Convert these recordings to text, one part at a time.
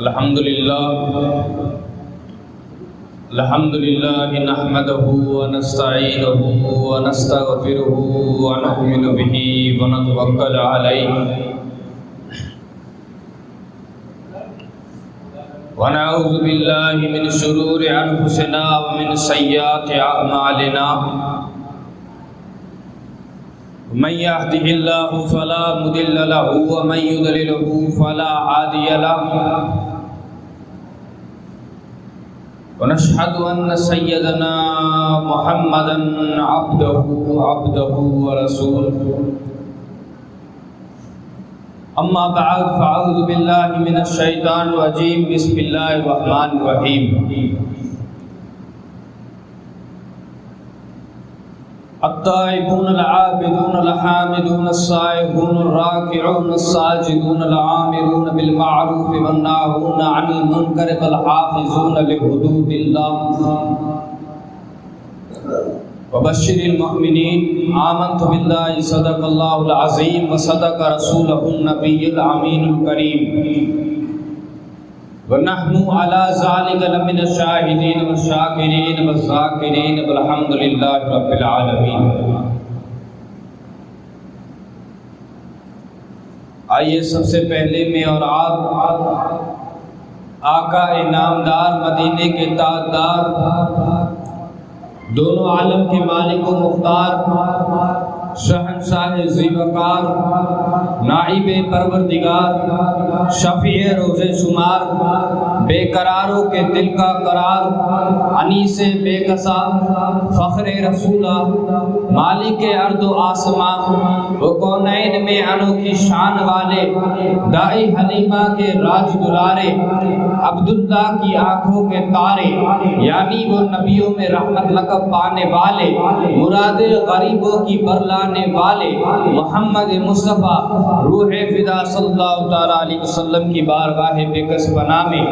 الحمدللہ نحمده ونستعینه ونستغفره ونؤمن به ونتوکل علیہ ونعوذ باللہ من شرور انفسنا ومن سیئات اعمالنا من يهده الله فلا مضل له ومن يضلل فلا هادي له ونشهد أن سيدنا محمدا عبده ورسوله أما بعد فأعوذ بالله من الشيطان الرجيم بسم الله الرحمن الرحيم التائبون العابدون الحامدون السائحون الراكعون الساجدون العامرون بالمعروف والناهون عن المنكر والحافظون لحدود الله وبشر المؤمنين آمنت بالله صدق الله العظيم وصدق رسوله النبي الأمين الكريم ونحن على ذلك لمن الشاهدين والشاكرين والذاكرين والحمد لله رب العالمين۔ آئیے سب سے پہلے میں اور آپ آقا انعامدار مدینے کے تاجدار دونوں عالم کے مالک و مختار شہنشاہ ذی وقار نائب پروردگار شفیع روز شمار بے قراروں کے دل کا قرار انیس بے کسا فخر رسولہ مالک ارض و آسمان وہ کونین میں انوکھی شان والے دائی حلیمہ کے راج دلارے عبداللہ کی آنکھوں کے تارے یعنی وہ نبیوں میں رحمت لقب پانے والے مراد غریبوں کی برلانے والے محمد مصطفیٰ روح فدا صلی اللہ تعالیٰ علیہ وسلم کی بارگاہ بے کس بنا میں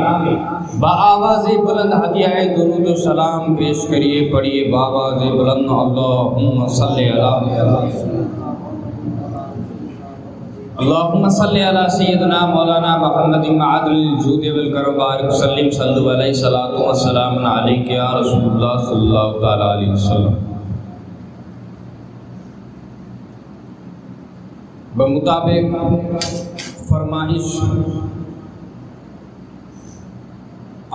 بآواز بلند ہدیہ درود و سلام پیش کریے پڑھیے بآواز بلند اللہم صلی اللہم صلی علی سیدنا مولانا محمد معدل الجود والکرم بارک وسلم صلی علیہ الصلوۃ والسلام علیک یا رسول اللہ صلی اللہ تعالیٰ علیہ وسلم۔ بمطابق فرمائش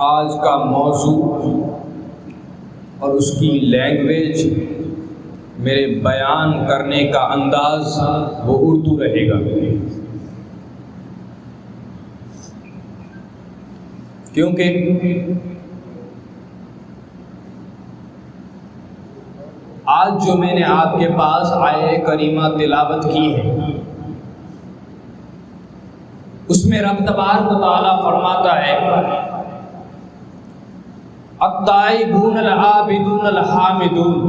آج کا موضوع اور اس کی لینگویج میرے بیان کرنے کا انداز وہ اردو رہے گا، کیونکہ آج جو میں نے آپ کے پاس آیہ کریمہ تلاوت کی ہے اس میں رب تبارک و تعالیٰ فرماتا ہے التائبون العابدون الحامدون،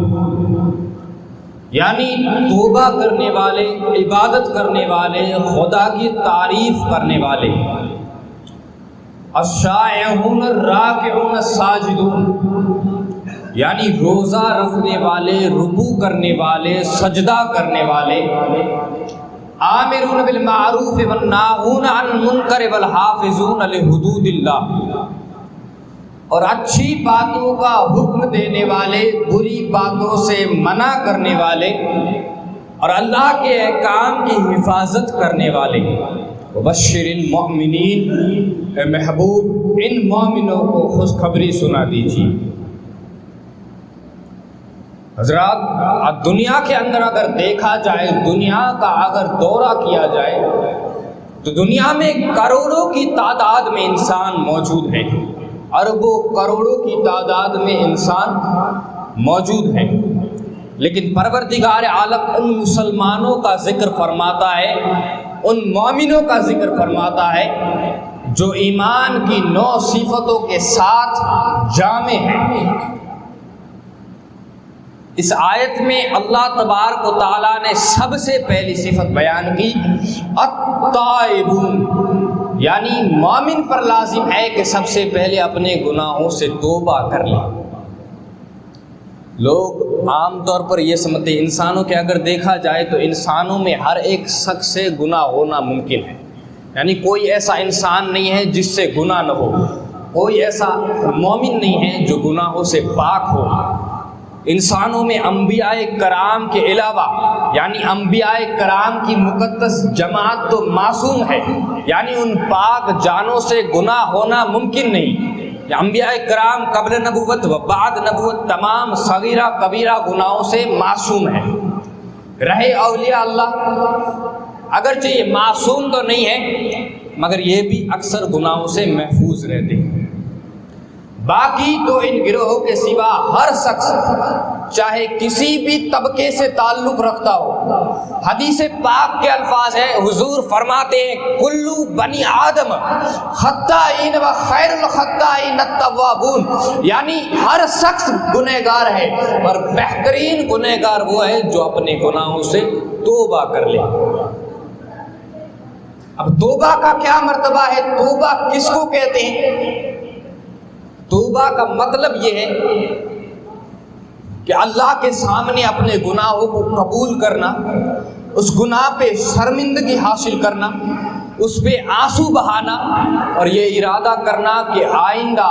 یعنی توبہ کرنے والے، عبادت کرنے والے، خدا کی تعریف کرنے والے، الشائعون الراکعون الساجدون، یعنی روزہ رکھنے والے، رکوع کرنے والے، سجدہ کرنے والے، آمرون بالمعروف والناہون عن المنکر والحافظون لحدود اللہ، اور اچھی باتوں کا حکم دینے والے، بری باتوں سے منع کرنے والے، اور اللہ کے احکام کی حفاظت کرنے والے۔ وبشر المؤمنین، اے محبوب ان مومنوں کو خوشخبری سنا دیجیے۔ حضرات دنیا کے اندر اگر دیکھا جائے، دنیا کا اگر دورہ کیا جائے تو دنیا میں کروڑوں کی تعداد میں انسان موجود ہیں، اربوں کروڑوں کی تعداد میں انسان موجود ہیں، لیکن پروردگار عالم ان مسلمانوں کا ذکر فرماتا ہے، ان مومنوں کا ذکر فرماتا ہے جو ایمان کی 9 صفتوں کے ساتھ جامع ہیں۔ اس آیت میں اللہ تبارک و تعالیٰ نے سب سے پہلی صفت بیان کی التائبون، یعنی مومن پر لازم ہے کہ سب سے پہلے اپنے گناہوں سے توبہ کر لے۔ لوگ عام طور پر یہ سمجھتے ہیں، انسانوں کے اگر دیکھا جائے تو انسانوں میں ہر ایک شخص سے گناہ ہونا ممکن ہے، یعنی کوئی ایسا انسان نہیں ہے جس سے گناہ نہ ہو، کوئی ایسا مومن نہیں ہے جو گناہوں سے پاک ہو۔ انسانوں میں انبیاء کرام کے علاوہ یعنی انبیاء کرام کی مقدس جماعت تو معصوم ہے، یعنی ان پاک جانوں سے گناہ ہونا ممکن نہیں۔ انبیاء کرام قبل نبوت و بعد نبوت تمام صغیرہ کبیرہ گناہوں سے معصوم ہیں۔ رہے اولیاء اللہ اگرچہ یہ معصوم تو نہیں ہے مگر یہ بھی اکثر گناہوں سے محفوظ رہتے ہیں۔ باقی تو ان گروہوں کے سوا ہر شخص چاہے کسی بھی طبقے سے تعلق رکھتا ہو، حدیث پاک کے الفاظ ہیں، حضور فرماتے ہیں کلو بنی آدم خطائین و خیر الخطائین التوابون، یعنی ہر شخص گنہگار ہے اور بہترین گنہگار وہ ہے جو اپنے گناہوں سے توبہ کر لے۔ اب توبہ کا کیا مرتبہ ہے؟ توبہ کس کو کہتے ہیں؟ توبہ کا مطلب یہ ہے کہ اللہ کے سامنے اپنے گناہوں کو قبول کرنا، اس گناہ پہ شرمندگی حاصل کرنا، اس پہ آنسو بہانا اور یہ ارادہ کرنا کہ آئندہ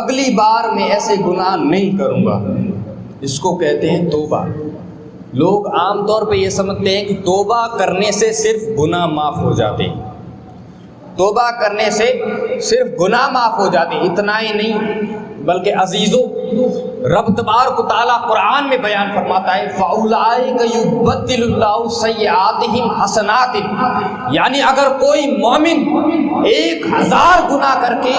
اگلی بار میں ایسے گناہ نہیں کروں گا، اس کو کہتے ہیں توبہ۔ لوگ عام طور پہ یہ سمجھتے ہیں کہ توبہ کرنے سے صرف گناہ معاف ہو جاتے ہیں، توبہ کرنے سے صرف گناہ معاف ہو جاتے ہیں۔ اتنا ہی نہیں بلکہ عزیزو، رب تبارک و تعالیٰ قرآن میں بیان فرماتا ہے فَأُولَٰئِكَ يُبَدِّلُ اللَّهُ سَيِّئَاتِهِمْ حَسَنَاتٍ، یعنی اگر کوئی مومن 1000 گناہ کر کے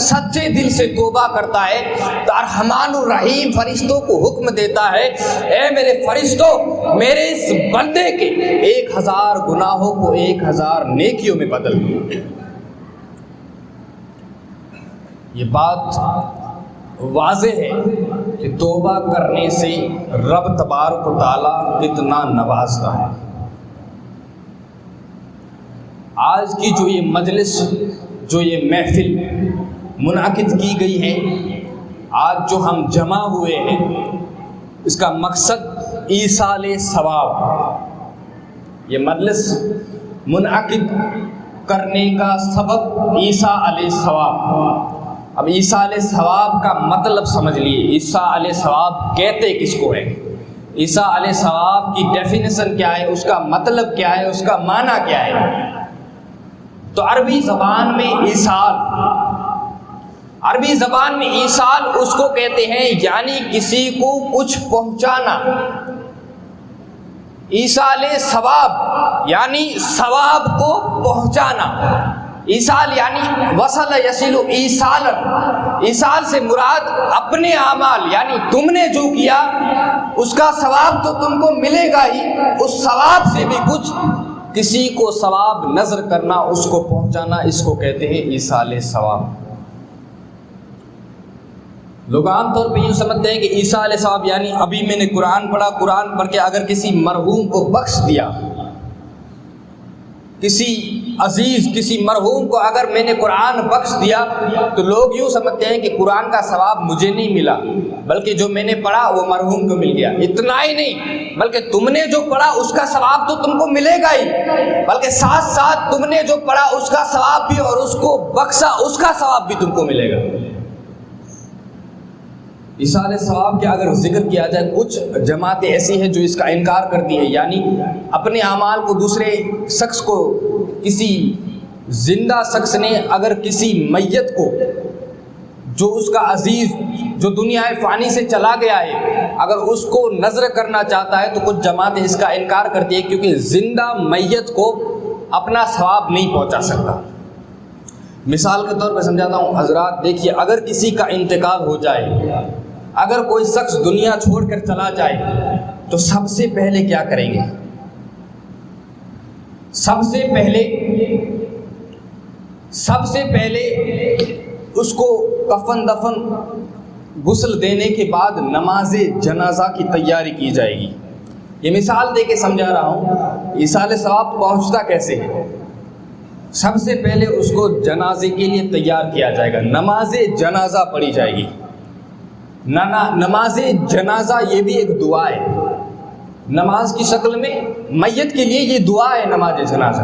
سچے دل سے توبہ کرتا ہے تو الرحمن الرحیم فرشتوں کو حکم دیتا ہے اے میرے فرشتوں، میرے اس بندے کے 1000 گناہوں کو 1000 نیکیوں میں بدل دو۔ یہ بات واضح ہے کہ توبہ کرنے سے رب تبارک و تعالیٰ کتنا نوازتا ہے۔ آج کی جو یہ مجلس، جو یہ محفل منعقد کی گئی ہے، آج جو ہم جمع ہوئے ہیں، اس کا مقصد ایصال ثواب۔ یہ مجلس منعقد کرنے کا سبب عیسیٰ علیہ السلام۔ اب عیسیٰ علیہ السلام کا مطلب سمجھ لیے، عیسیٰ علیہ السلام کہتے کس کو ہے، عیسیٰ علیہ السلام کی ڈیفینیشن کیا ہے، اس کا مطلب کیا ہے، اس کا معنی کیا ہے۔ تو عربی زبان میں ایصال اس کو کہتے ہیں یعنی کسی کو کچھ پہنچانا۔ ایصال ثواب یعنی ثواب کو پہنچانا۔ ایصال یعنی وصل یصل ایصالا، ایصال سے مراد اپنے اعمال یعنی تم نے جو کیا اس کا ثواب تو تم کو ملے گا ہی، اس ثواب سے بھی کچھ کسی کو ثواب نظر کرنا، اس کو پہنچانا، اس کو کہتے ہیں ایصال ثواب۔ لوگ عام طور پہ یہ سمجھتے ہیں کہ عیسیٰ علیہ السلام یعنی ابھی میں نے قرآن پڑھا، قرآن پڑھ کے اگر کسی مرحوم کو بخش دیا، کسی عزیز کسی مرحوم کو اگر میں نے قرآن بخش دیا تو لوگ یوں سمجھتے ہیں کہ قرآن کا ثواب مجھے نہیں ملا بلکہ جو میں نے پڑھا وہ مرحوم کو مل گیا۔ اتنا ہی نہیں بلکہ تم نے جو پڑھا اس کا ثواب تو تم کو ملے گا ہی، بلکہ ساتھ ساتھ تم نے جو پڑھا اس کا ثواب بھی اور اس کو بخشا اس کا ثواب بھی تم کو ملے گا۔ ایصال ثواب کے اگر ذکر کیا جائے، کچھ جماعتیں ایسی ہیں جو اس کا انکار کرتی ہے، یعنی اپنے اعمال کو دوسرے شخص کو، کسی زندہ شخص نے اگر کسی میت کو جو اس کا عزیز جو دنیا فانی سے چلا گیا ہے اگر اس کو نظر کرنا چاہتا ہے تو کچھ جماعتیں اس کا انکار کرتی ہے کیونکہ زندہ میت کو اپنا ثواب نہیں پہنچا سکتا۔ مثال کے طور پہ سمجھاتا ہوں حضرات، دیکھیے اگر کسی کا انتقال ہو جائے، اگر کوئی شخص دنیا چھوڑ کر چلا جائے تو سب سے پہلے کیا کریں گے؟ سب سے پہلے اس کو کفن دفن غسل دینے کے بعد نماز جنازہ کی تیاری کی جائے گی۔ یہ مثال دے کے سمجھا رہا ہوں ایصال ثواب پہنچتا کیسے ہے۔ سب سے پہلے اس کو جنازے کے لیے تیار کیا جائے گا، نماز جنازہ پڑھی جائے گی۔ نماز جنازہ یہ بھی ایک دعا ہے، نماز کی شکل میں میت کے لیے یہ دعا ہے نماز جنازہ۔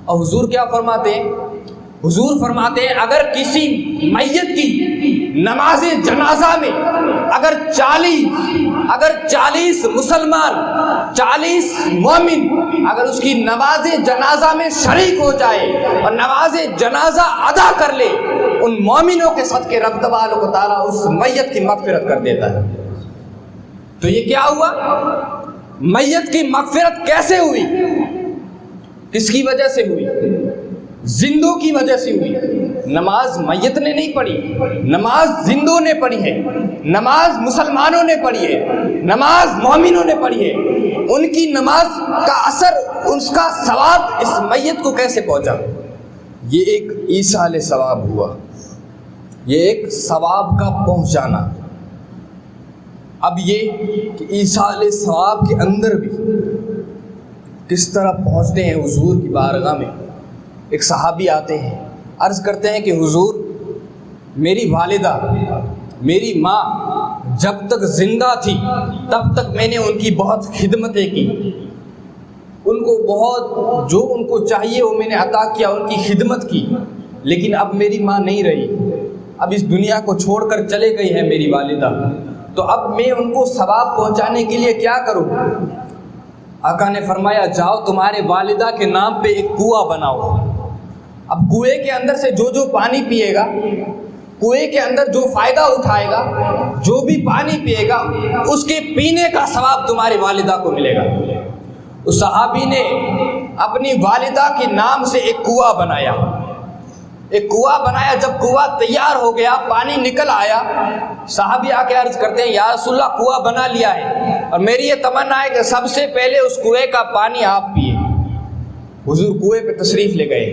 اور حضور کیا فرماتے ہیں؟ حضور فرماتے ہیں اگر کسی میت کی نماز جنازہ میں اگر 40 مسلمان 40 مومن اگر اس کی نماز جنازہ میں شریک ہو جائے اور نماز جنازہ ادا کر لے، ان مومنوں کے صدقے رب تبارک و تعالیٰ اس میت کی مغفرت کر دیتا ہے۔ تو یہ کیا ہوا؟ میت کی مغفرت کیسے ہوئی؟ کس کی وجہ سے ہوئی؟ زندوں کی وجہ سے ہوئی۔ نماز میت نے نہیں پڑھی، نماز زندوں نے پڑھی ہے، نماز مسلمانوں نے پڑھی ہے، نماز مومنوں نے پڑھی ہے۔ ان کی نماز کا اثر، اس کا ثواب اس میت کو کیسے پہنچا؟ یہ ایک ایصال ثواب ہوا، یہ ایک ثواب کا پہنچانا۔ اب یہ کہ ایصال ثواب کے اندر بھی کس طرح پہنچتے ہیں حضور کی بارگاہ میں۔ ایک صحابی آتے ہیں، عرض کرتے ہیں کہ حضور میری والدہ، میری ماں جب تک زندہ تھی تب تک میں نے ان کی بہت خدمتیں کی، ان کو بہت جو ان کو چاہیے وہ میں نے عطا کیا، ان کی خدمت کی، لیکن اب میری ماں نہیں رہی، اب اس دنیا کو چھوڑ کر چلے گئی ہے میری والدہ، تو اب میں ان کو ثواب پہنچانے کے لیے کیا کروں؟ آقا نے فرمایا جاؤ تمہارے والدہ کے نام پہ ایک کنواں بناؤ۔ اب کنویں کے اندر سے جو پانی پیے گا، کنویں کے اندر جو فائدہ اٹھائے گا، جو بھی پانی پیے گا، اس کے پینے کا ثواب تمہاری والدہ کو ملے گا۔ اس صحابی نے اپنی والدہ کے نام سے ایک کنواں بنایا، جب کنواں تیار ہو گیا، پانی نکل آیا، صحابی آ کے عرض کرتے ہیں یا رسول اللہ کنواں بنا لیا ہے اور میری یہ تمنا ہے کہ سب سے پہلے اس کنویں کا پانی آپ پیے۔ حضور کنویں پہ تشریف لے گئے،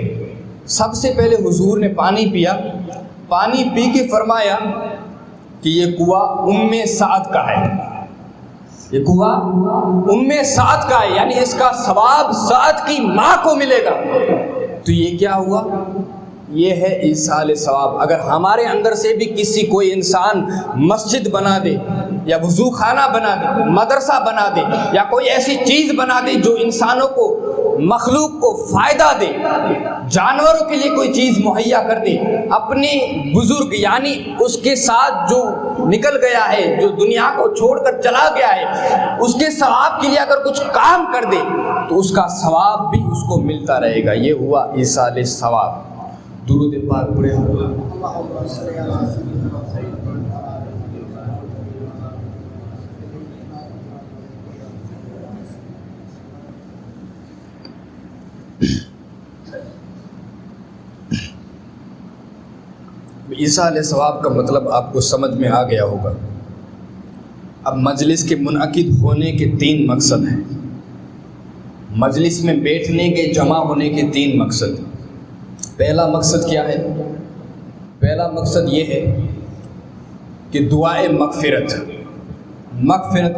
سب سے پہلے حضور نے پانی پیا، پانی پی کے فرمایا کہ یہ کنواں ام سعد کا ہے، یہ کنواں ام سعد کا ہے، یعنی اس کا ثواب سعد کی ماں کو ملے گا۔ تو یہ کیا ہوا؟ یہ ہے ایصال ثواب۔ اگر ہمارے اندر سے بھی کسی کوئی انسان مسجد بنا دے یا وضو خانہ بنا دے، مدرسہ بنا دے یا کوئی ایسی چیز بنا دے جو انسانوں کو، مخلوق کو فائدہ دے، جانوروں کے لیے کوئی چیز مہیا کر دے، اپنے بزرگ یعنی اس کے ساتھ جو نکل گیا ہے، جو دنیا کو چھوڑ کر چلا گیا ہے، اس کے ثواب کے لیے اگر کچھ کام کر دے تو اس کا ثواب بھی اس کو ملتا رہے گا۔ یہ ہوا ایصال ثواب۔ درود پاک پڑھے۔ ایصال ثواب کا مطلب آپ کو سمجھ میں آ گیا ہوگا۔ اب مجلس کے منعقد ہونے کے 3 مقصد ہیں، مجلس میں بیٹھنے کے، جمع ہونے کے 3 مقصد۔ پہلا مقصد کیا ہے؟ پہلا مقصد یہ ہے کہ دعائے مغفرت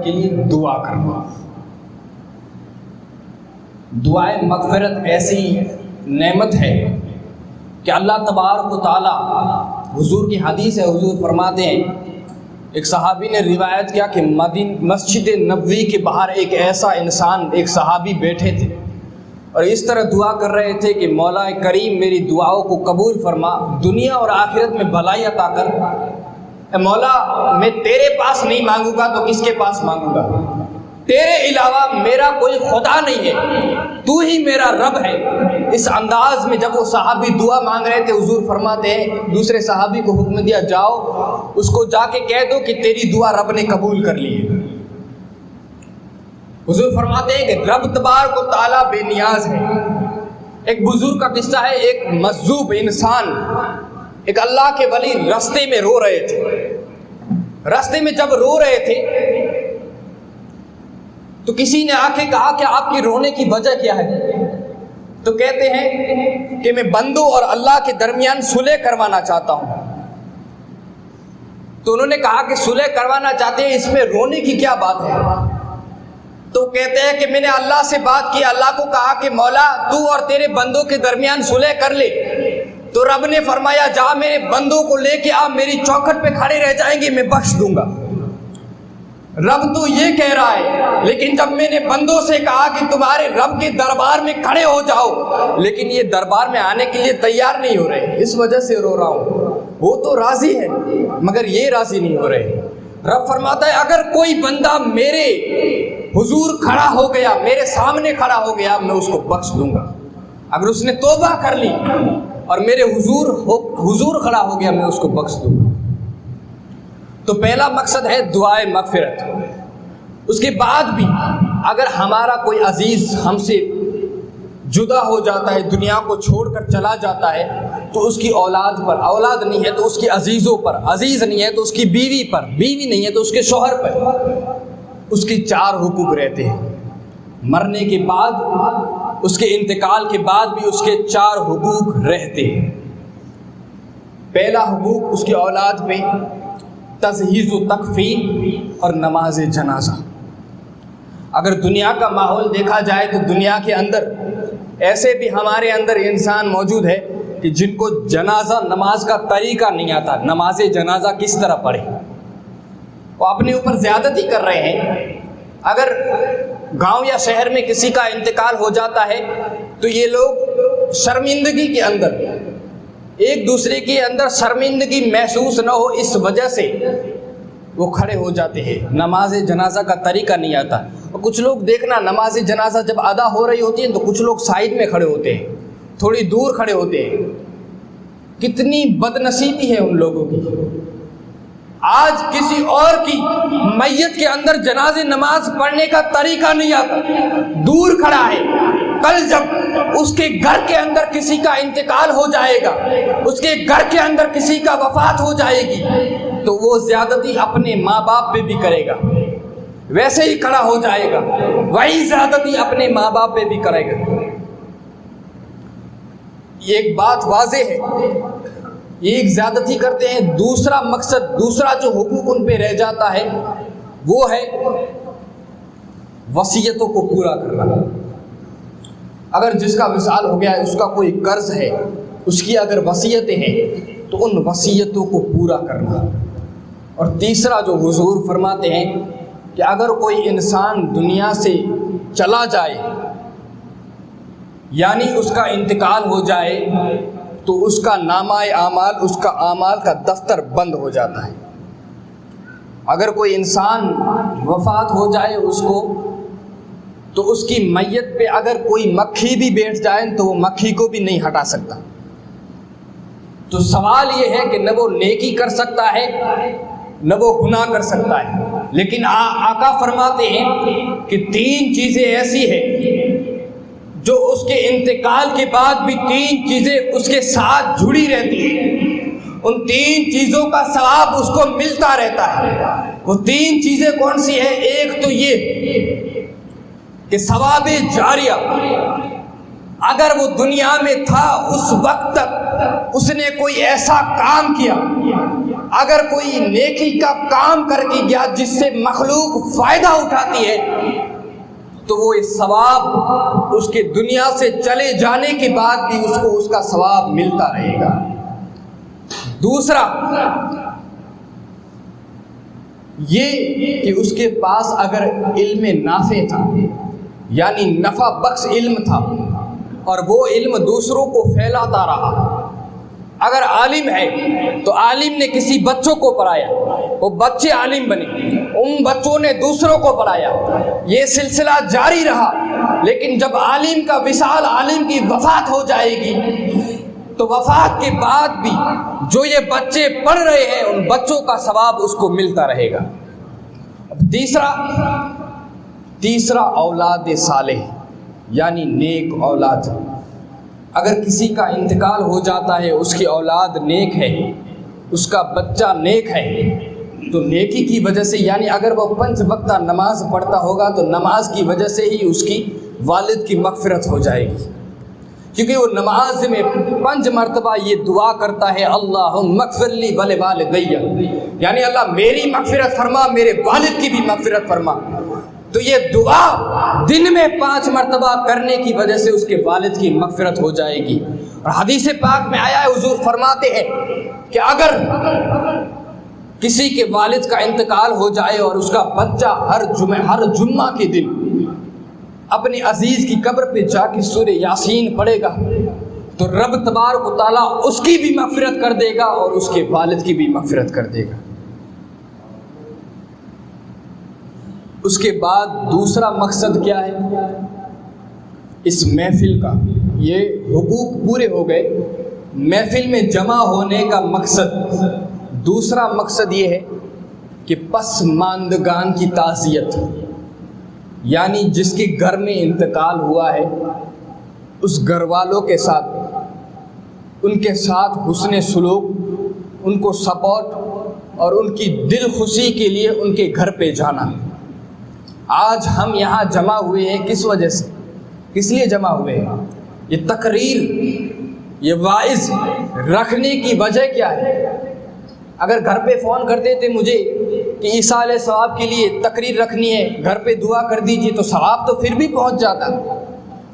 کے لیے دعا کرنا۔ دعائے مغفرت ایسی نعمت ہے کہ اللہ تبارک و تعالیٰ، حضور کی حدیث ہے، حضور فرماتے ہیں، ایک صحابی نے روایت کیا کہ مسجد نبوی کے باہر ایک ایسا انسان، ایک صحابی بیٹھے تھے اور اس طرح دعا کر رہے تھے کہ مولا کریم میری دعاؤں کو قبول فرما، دنیا اور آخرت میں بھلائی عطا کر۔ اے مولا میں تیرے پاس نہیں مانگوں گا تو کس کے پاس مانگوں گا؟ تیرے علاوہ میرا کوئی خدا نہیں ہے، تو ہی میرا رب ہے۔ اس انداز میں جب وہ صحابی دعا مانگ رہے تھے، حضور فرماتے ہیں دوسرے صحابی کو حکم دیا جاؤ اس کو جا کے کہہ دو کہ تیری دعا رب نے قبول کر لی ہے۔ حضور فرماتے ہیں کہ رب تبارک و تعالیٰ بے نیاز ہے۔ ایک بزرگ کا قصہ ہے، ایک مجذوب انسان، ایک اللہ کے ولی راستے میں رو رہے تھے۔ راستے میں جب رو رہے تھے تو کسی نے آ کے کہا کہ آپ کی رونے کی وجہ کیا ہے؟ تو کہتے ہیں کہ میں بندوں اور اللہ کے درمیان صلح کروانا چاہتا ہوں۔ تو انہوں نے کہا کہ صلح کروانا چاہتے ہیں، اس میں رونے کی کیا بات ہے؟ تو کہتے ہیں کہ میں نے اللہ سے بات کی، اللہ کو کہا کہ مولا تو اور تیرے بندوں کے درمیان صلح کر لے، تو رب نے فرمایا جا میرے بندوں کو لے کے آ، میری چوکھٹ پہ کھڑے رہ جائیں گے، میں بخش دوں گا۔ رب تو یہ کہہ رہا ہے، لیکن جب میں نے بندوں سے کہا کہ تمہارے رب کے دربار میں کھڑے ہو جاؤ، لیکن یہ دربار میں آنے کے لیے تیار نہیں ہو رہے، اس وجہ سے رو رہا ہوں۔ وہ تو راضی ہے مگر یہ راضی نہیں ہو رہے۔ رب فرماتا ہے اگر کوئی بندہ میرے حضور کھڑا ہو گیا، میرے سامنے کھڑا ہو گیا، میں اس کو بخش دوں گا۔ اگر اس نے توبہ کر لی اور میرے حضور کھڑا ہو گیا، میں اس کو بخش دوں گا۔ تو پہلا مقصد ہے دعائے مغفرت۔ اس کے بعد بھی اگر ہمارا کوئی عزیز ہم سے جدا ہو جاتا ہے، دنیا کو چھوڑ کر چلا جاتا ہے، تو اس کی اولاد پر، اولاد نہیں ہے تو اس کی عزیزوں پر، عزیز نہیں ہے تو اس کی بیوی پر، بیوی نہیں ہے تو اس کے شوہر پر، اس کے 4 حقوق رہتے ہیں۔ مرنے کے بعد، اس کے انتقال کے بعد بھی اس کے 4 حقوق رہتے ہیں۔ پہلا حقوق اس کی اولاد پہ تجہیز و تکفین اور نماز جنازہ۔ اگر دنیا کا ماحول دیکھا جائے تو دنیا کے اندر ایسے بھی ہمارے اندر انسان موجود ہے کہ جن کو جنازہ نماز کا طریقہ نہیں آتا، نماز جنازہ کس طرح پڑھے، وہ اپنے اوپر زیادتی کر رہے ہیں۔ اگر گاؤں یا شہر میں کسی کا انتقال ہو جاتا ہے تو یہ لوگ شرمندگی کے اندر، ایک دوسرے کے اندر شرمندگی محسوس نہ ہو اس وجہ سے وہ کھڑے ہو جاتے ہیں، نماز جنازہ کا طریقہ نہیں آتا۔ اور کچھ لوگ دیکھنا، نماز جنازہ جب ادا ہو رہی ہوتی ہے تو کچھ لوگ سائڈ میں کھڑے ہوتے ہیں، تھوڑی دور کھڑے ہوتے ہیں۔ کتنی بد نصیبی ہے ان لوگوں کی۔ آج کسی اور کی میت کے اندر جنازے نماز پڑھنے کا طریقہ نہیں آتا، دور کھڑا ہے۔ کل جب اس کے گھر کے اندر کسی کا انتقال ہو جائے گا، اس کے گھر کے اندر کسی کا وفات ہو جائے گی، تو وہ زیادتی اپنے ماں باپ پہ بھی کرے گا، ویسے ہی کھڑا ہو جائے گا، وہی زیادتی اپنے ماں باپ پہ بھی کرے گا۔ ایک بات واضح ہے، ایک زیادتی کرتے ہیں، دوسرا مقصد، دوسرا جو حقوق ان پہ رہ جاتا ہے وہ ہے وصیتوں کو پورا کرنا۔ اگر جس کا وصال ہو گیا ہے، اس کا کوئی قرض ہے، اس کی اگر وصیتیں ہیں تو ان وصیتوں کو پورا کرنا۔ اور تیسرا جو حضور فرماتے ہیں کہ اگر کوئی انسان دنیا سے چلا جائے، یعنی اس کا انتقال ہو جائے، تو اس کا نامہ اعمال، اس کا اعمال کا دفتر بند ہو جاتا ہے۔ اگر کوئی انسان وفات ہو جائے اس کو، تو اس کی میت پہ اگر کوئی مکھی بھی بیٹھ جائے تو وہ مکھی کو بھی نہیں ہٹا سکتا۔ تو سوال یہ ہے کہ نہ وہ نیکی کر سکتا ہے نہ وہ گناہ کر سکتا ہے، لیکن آقا فرماتے ہیں کہ 3 چیزیں ایسی ہیں جو اس کے انتقال کے بعد بھی 3 چیزیں اس کے ساتھ جڑی رہتی ہیں، ان 3 چیزوں کا ثواب اس کو ملتا رہتا ہے۔ وہ 3 چیزیں کون سی ہیں؟ ایک تو یہ کہ ثواب جاریہ، اگر وہ دنیا میں تھا اس وقت تک اس نے کوئی ایسا کام کیا، اگر کوئی نیکی کا کام کر کے گیا جس سے مخلوق فائدہ اٹھاتی ہے، تو وہ ثواب اس کے دنیا سے چلے جانے کے بعد بھی اس کو اس کا ثواب ملتا رہے گا۔ دوسرا یہ کہ اس کے پاس اگر علم نافع تھا، یعنی نفع بخش علم تھا، اور وہ علم دوسروں کو پھیلاتا رہا۔ اگر عالم ہے تو عالم نے کسی بچوں کو پڑھایا، وہ بچے عالم بنے، ان بچوں نے دوسروں کو پڑھایا، یہ سلسلہ جاری رہا۔ لیکن جب عالم کا وصال، عالم کی وفات ہو جائے گی، تو وفات کے بعد بھی جو یہ بچے پڑھ رہے ہیں ان بچوں کا ثواب اس کو ملتا رہے گا۔ تیسرا اولاد صالح، یعنی نیک اولاد۔ اگر کسی کا انتقال ہو جاتا ہے، اس کی اولاد نیک ہے، اس کا بچہ نیک ہے، تو نیکی کی وجہ سے، یعنی اگر وہ 5 وقتہ نماز پڑھتا ہوگا تو نماز کی وجہ سے ہی اس کی والد کی مغفرت ہو جائے گی، کیونکہ وہ نماز میں 5 مرتبہ یہ دعا کرتا ہے، اللہم اغفر لی ولوالدی، یعنی اللہ میری مغفرت فرما، میرے والد کی بھی مغفرت فرما۔ تو یہ دعا دن میں 5 مرتبہ کرنے کی وجہ سے اس کے والد کی مغفرت ہو جائے گی۔ اور حدیث پاک میں آیا ہے، حضور فرماتے ہیں کہ اگر کسی کے والد کا انتقال ہو جائے اور اس کا بچہ ہر جمعہ کے دن اپنے عزیز کی قبر پہ جا کے سورہ یاسین پڑھے گا تو رب تبارک و تعالیٰ اس کی بھی مغفرت کر دے گا اور اس کے والد کی بھی مغفرت کر دے گا۔ اس کے بعد دوسرا مقصد کیا ہے اس محفل کا؟ یہ حقوق پورے ہو گئے، محفل میں جمع ہونے کا مقصد۔ دوسرا مقصد یہ ہے کہ پسماندگان کی تعزیت، یعنی جس کے گھر میں انتقال ہوا ہے اس گھر والوں کے ساتھ، ان کے ساتھ حسن سلوک، ان کو سپورٹ اور ان کی دل خوشی کے لیے ان کے گھر پہ جانا۔ آج ہم یہاں جمع ہوئے ہیں کس وجہ سے؟ کس لیے جمع ہوئے ہیں؟ یہ تقریر، یہ واعظ رکھنے کی وجہ کیا ہے؟ اگر گھر پہ فون کرتے تھے مجھے کہ ایصال ثواب کے لیے تقریر رکھنی ہے، گھر پہ دعا کر دیجیے، تو ثواب تو پھر بھی پہنچ جاتا،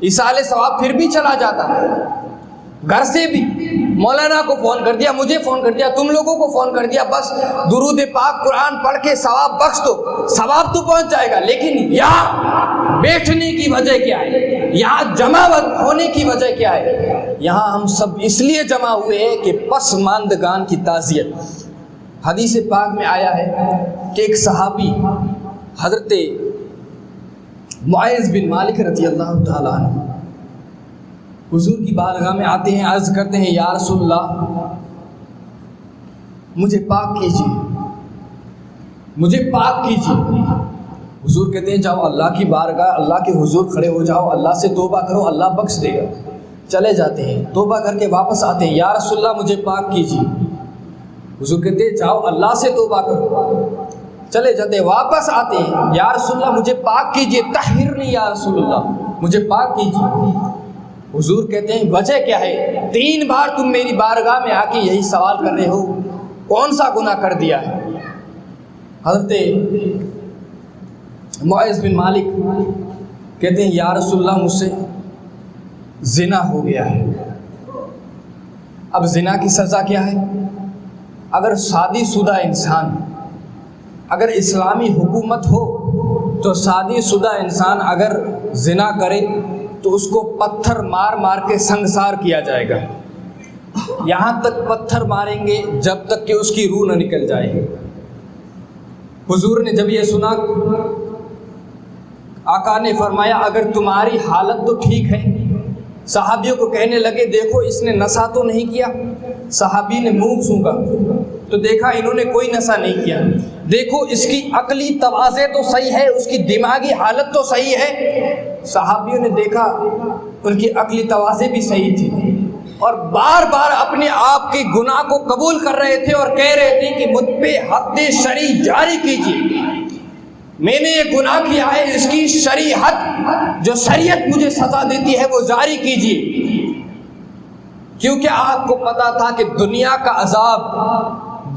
ایصال ثواب پھر بھی چلا جاتا۔ گھر سے بھی مولانا کو فون کر دیا، مجھے فون کر دیا، تم لوگوں کو فون کر دیا، بس درود پاک قرآن پڑھ کے ثواب بخش دو، ثواب تو پہنچ جائے گا۔ لیکن یہاں بیٹھنے کی وجہ کیا ہے؟ یہاں جمع ہونے کی وجہ کیا ہے؟ یہاں ہم سب اس لیے جمع ہوئے ہیں کہ پسماندگان کی تعزیت۔ حدیث پاک میں آیا ہے کہ ایک صحابی حضرت معاذ بن مالک رضی اللہ تعالیٰ عنہ حضور کی بارگاہ میں آتے ہیں، عرض کرتے ہیں یا رسول اللہ مجھے پاک کیجیے، مجھے پاک کیجیے۔ حضور کہتے ہیں جاؤ اللہ کی بارگاہ، اللہ کے حضور کھڑے ہو جاؤ، اللہ سے توبہ کرو، اللہ بخش دے گا۔ چلے جاتے ہیں، توبہ کر کے واپس آتے ہیں، یا رسول اللہ مجھے پاک کیجیے۔ حضور کہتے ہیں جاؤ اللہ سے توبہ کرو، چلے جاتے ہیں، واپس آتے ہیں، یا رسول اللہ مجھے پاک کیجیے، طہرنی یا رسول اللہ مجھے پاک کیجیے۔ حضور کہتے ہیں وجہ کیا ہے؟ 3 بار تم میری بارگاہ میں آ کے یہی سوال کر رہے ہو، کون سا گناہ کر دیا ہے؟ حضرت معاذ بن مالک کہتے ہیں یا رسول اللہ مجھ سے زنا ہو گیا ہے۔ اب زنا کی سزا کیا ہے؟ اگر شادی شدہ انسان، اگر اسلامی حکومت ہو تو شادی شدہ انسان اگر زنا کرے تو اس کو پتھر مار مار کے سنگسار کیا جائے گا۔ یہاں تک پتھر ماریں گے جب تک کہ اس کی روح نہ نکل جائے۔ حضور نے جب یہ سنا، آقا نے فرمایا اگر تمہاری حالت تو ٹھیک ہے۔ صحابیوں کو کہنے لگے دیکھو اس نے نشہ تو نہیں کیا۔ صحابی نے منہ سونگا تو دیکھا انہوں نے کوئی نشہ نہیں کیا۔ دیکھو اس کی عقلی توازن تو صحیح ہے، اس کی دماغی حالت تو صحیح ہے۔ صحابیوں نے دیکھا ان کی عقلی توازن بھی صحیح تھی اور بار بار اپنے آپ کے گناہ کو قبول کر رہے تھے اور کہہ رہے تھے کہ مجھ پہ حد شرعی جاری کیجیے، میں نے یہ گناہ کیا ہے، اس کی شرعی حد جو شریعت مجھے سزا دیتی ہے وہ جاری کیجیے۔ کیونکہ آپ کو پتا تھا کہ دنیا کا عذاب،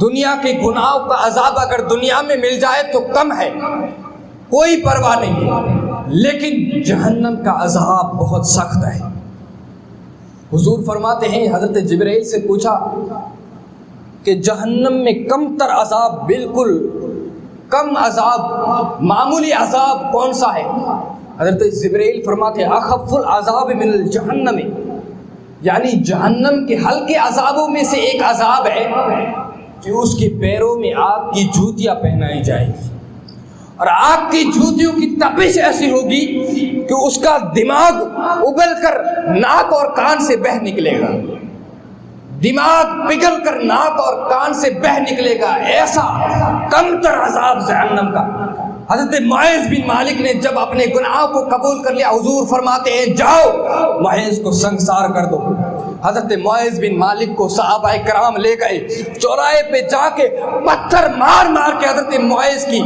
دنیا کے گناہوں کا عذاب اگر دنیا میں مل جائے تو کم ہے، کوئی پرواہ نہیں ہے، لیکن جہنم کا عذاب بہت سخت ہے۔ حضور فرماتے ہیں حضرت جبرائیل سے پوچھا کہ جہنم میں کم تر عذاب، بالکل کم عذاب، معمولی عذاب کون سا ہے؟ حضرت جبرائیل فرماتے ہیں اخف العذاب من الجہنم، یعنی جہنم کے ہلکے عذابوں میں سے ایک عذاب ہے کہ اس کے پیروں میں آگ کی جوتیاں پہنائی جائیں گی اور آگ کی جوتیوں کی تپش ایسی ہوگی کہ اس کا دماغ ابل کر ناک اور کان سے بہہ نکلے گا، دماغ پگھل کر ناک اور کان سے بہہ نکلے گا، ایسا کم تر عذاب جہنم کا۔ حضرت معاذ بن مالک نے جب اپنے گناہوں کو قبول کر لیا، حضور فرماتے ہیں جاؤ معاذ کو سنگسار کر دو۔ حضرت معاذ بن مالک کو صحابہ کرام لے گئے، چوراہے پہ جا کے پتھر مار مار کے حضرت معاذ کی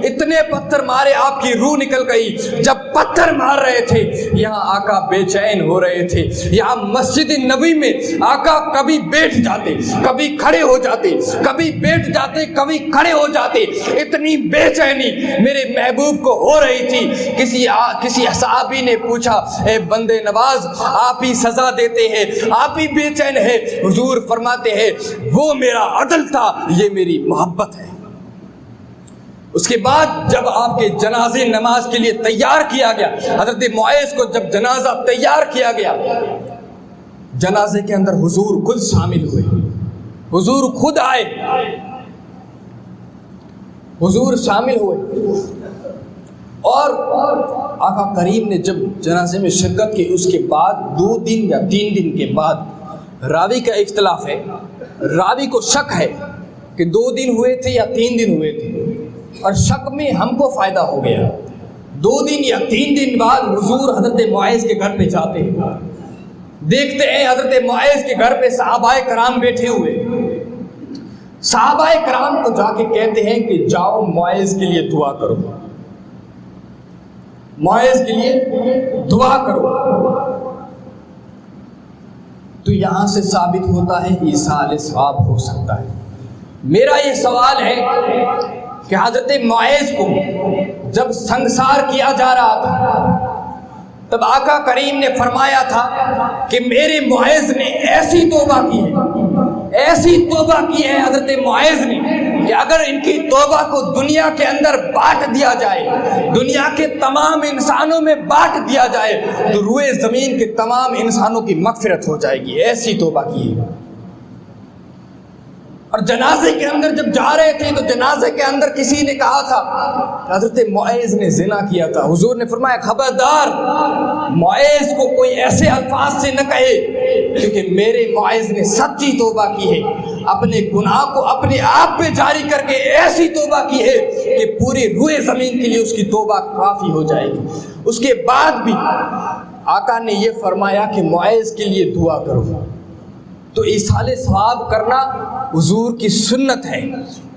اتنے پتھر مارے آپ کی روح نکل گئی۔ جب پتھر مار رہے تھے یہاں آقا بے چین ہو رہے تھے، یہاں مسجد نبوی میں آقا کبھی بیٹھ جاتے، کبھی کھڑے ہو جاتے، کبھی بیٹھ جاتے، کبھی کھڑے ہو جاتے۔ اتنی بے چینی میرے محبوب کو ہو رہی تھی۔ کسی صحابی نے پوچھا اے بندے نواز آپ ہی سزا دیتے ہیں، آپ ہی بے چین ہے؟ حضور فرماتے ہیں وہ میرا عدل تھا، یہ میری محبت ہے۔ اس کے بعد جب آپ کے جنازے نماز کے لیے تیار کیا گیا، حضرت معاذ کو جب جنازہ تیار کیا گیا، جنازے کے اندر حضور خود شامل ہوئے، حضور خود آئے، حضور شامل ہوئے، اور آقا کریم نے جب جنازے میں شرکت کی، اس کے بعد 2 دن یا 3 دن کے بعد، راوی کا اختلاف ہے، راوی کو شک ہے کہ 2 دن ہوئے تھے یا 3 دن ہوئے تھے، اور شک میں ہم کو فائدہ ہو گیا، 2 دن یا 3 دن بعد حضور حضرت معاذ کے گھر پہ جاتے ہیں، دیکھتے ہیں حضرت معاذ کے گھر پہ صحابہ کرام بیٹھے ہوئے، صحابہ کرام کو جا کے کہتے ہیں کہ جاؤ معاذ کے لیے دعا کرو، معاذ کے لیے دعا کرو۔ تو یہاں سے ثابت ہوتا ہے ایصال ثواب ہو سکتا ہے۔ میرا یہ سوال ہے کہ حضرت معاذ کو جب سنگسار کیا جا رہا تھا، تب آقا کریم نے فرمایا تھا کہ میرے معاذ نے ایسی توبہ کی ہے، ایسی توبہ کی ہے حضرت معاذ نے کہ اگر ان کی توبہ کو دنیا کے اندر بانٹ دیا جائے، دنیا کے تمام انسانوں میں بانٹ دیا جائے، تو روئے زمین کے تمام انسانوں کی مغفرت ہو جائے گی، ایسی توبہ کی ہے۔ اور جنازے کے اندر جب جا رہے تھے تو جنازے کے اندر کسی نے کہا تھا کہ حضرت معاذ نے زنا کیا تھا، حضور نے فرمایا خبردار معاذ کو کوئی ایسے الفاظ سے نہ کہے، کیونکہ میرے معاذ نے سچی توبہ کی ہے، اپنے گناہ کو اپنے آپ پہ جاری کر کے ایسی توبہ کی ہے کہ پوری روئے زمین کے لیے اس کی توبہ کافی ہو جائے گی۔ اس کے بعد بھی آقا نے یہ فرمایا کہ معاذ کے لیے دعا کرو۔ تو ایصال ثواب کرنا حضور کی سنت ہے،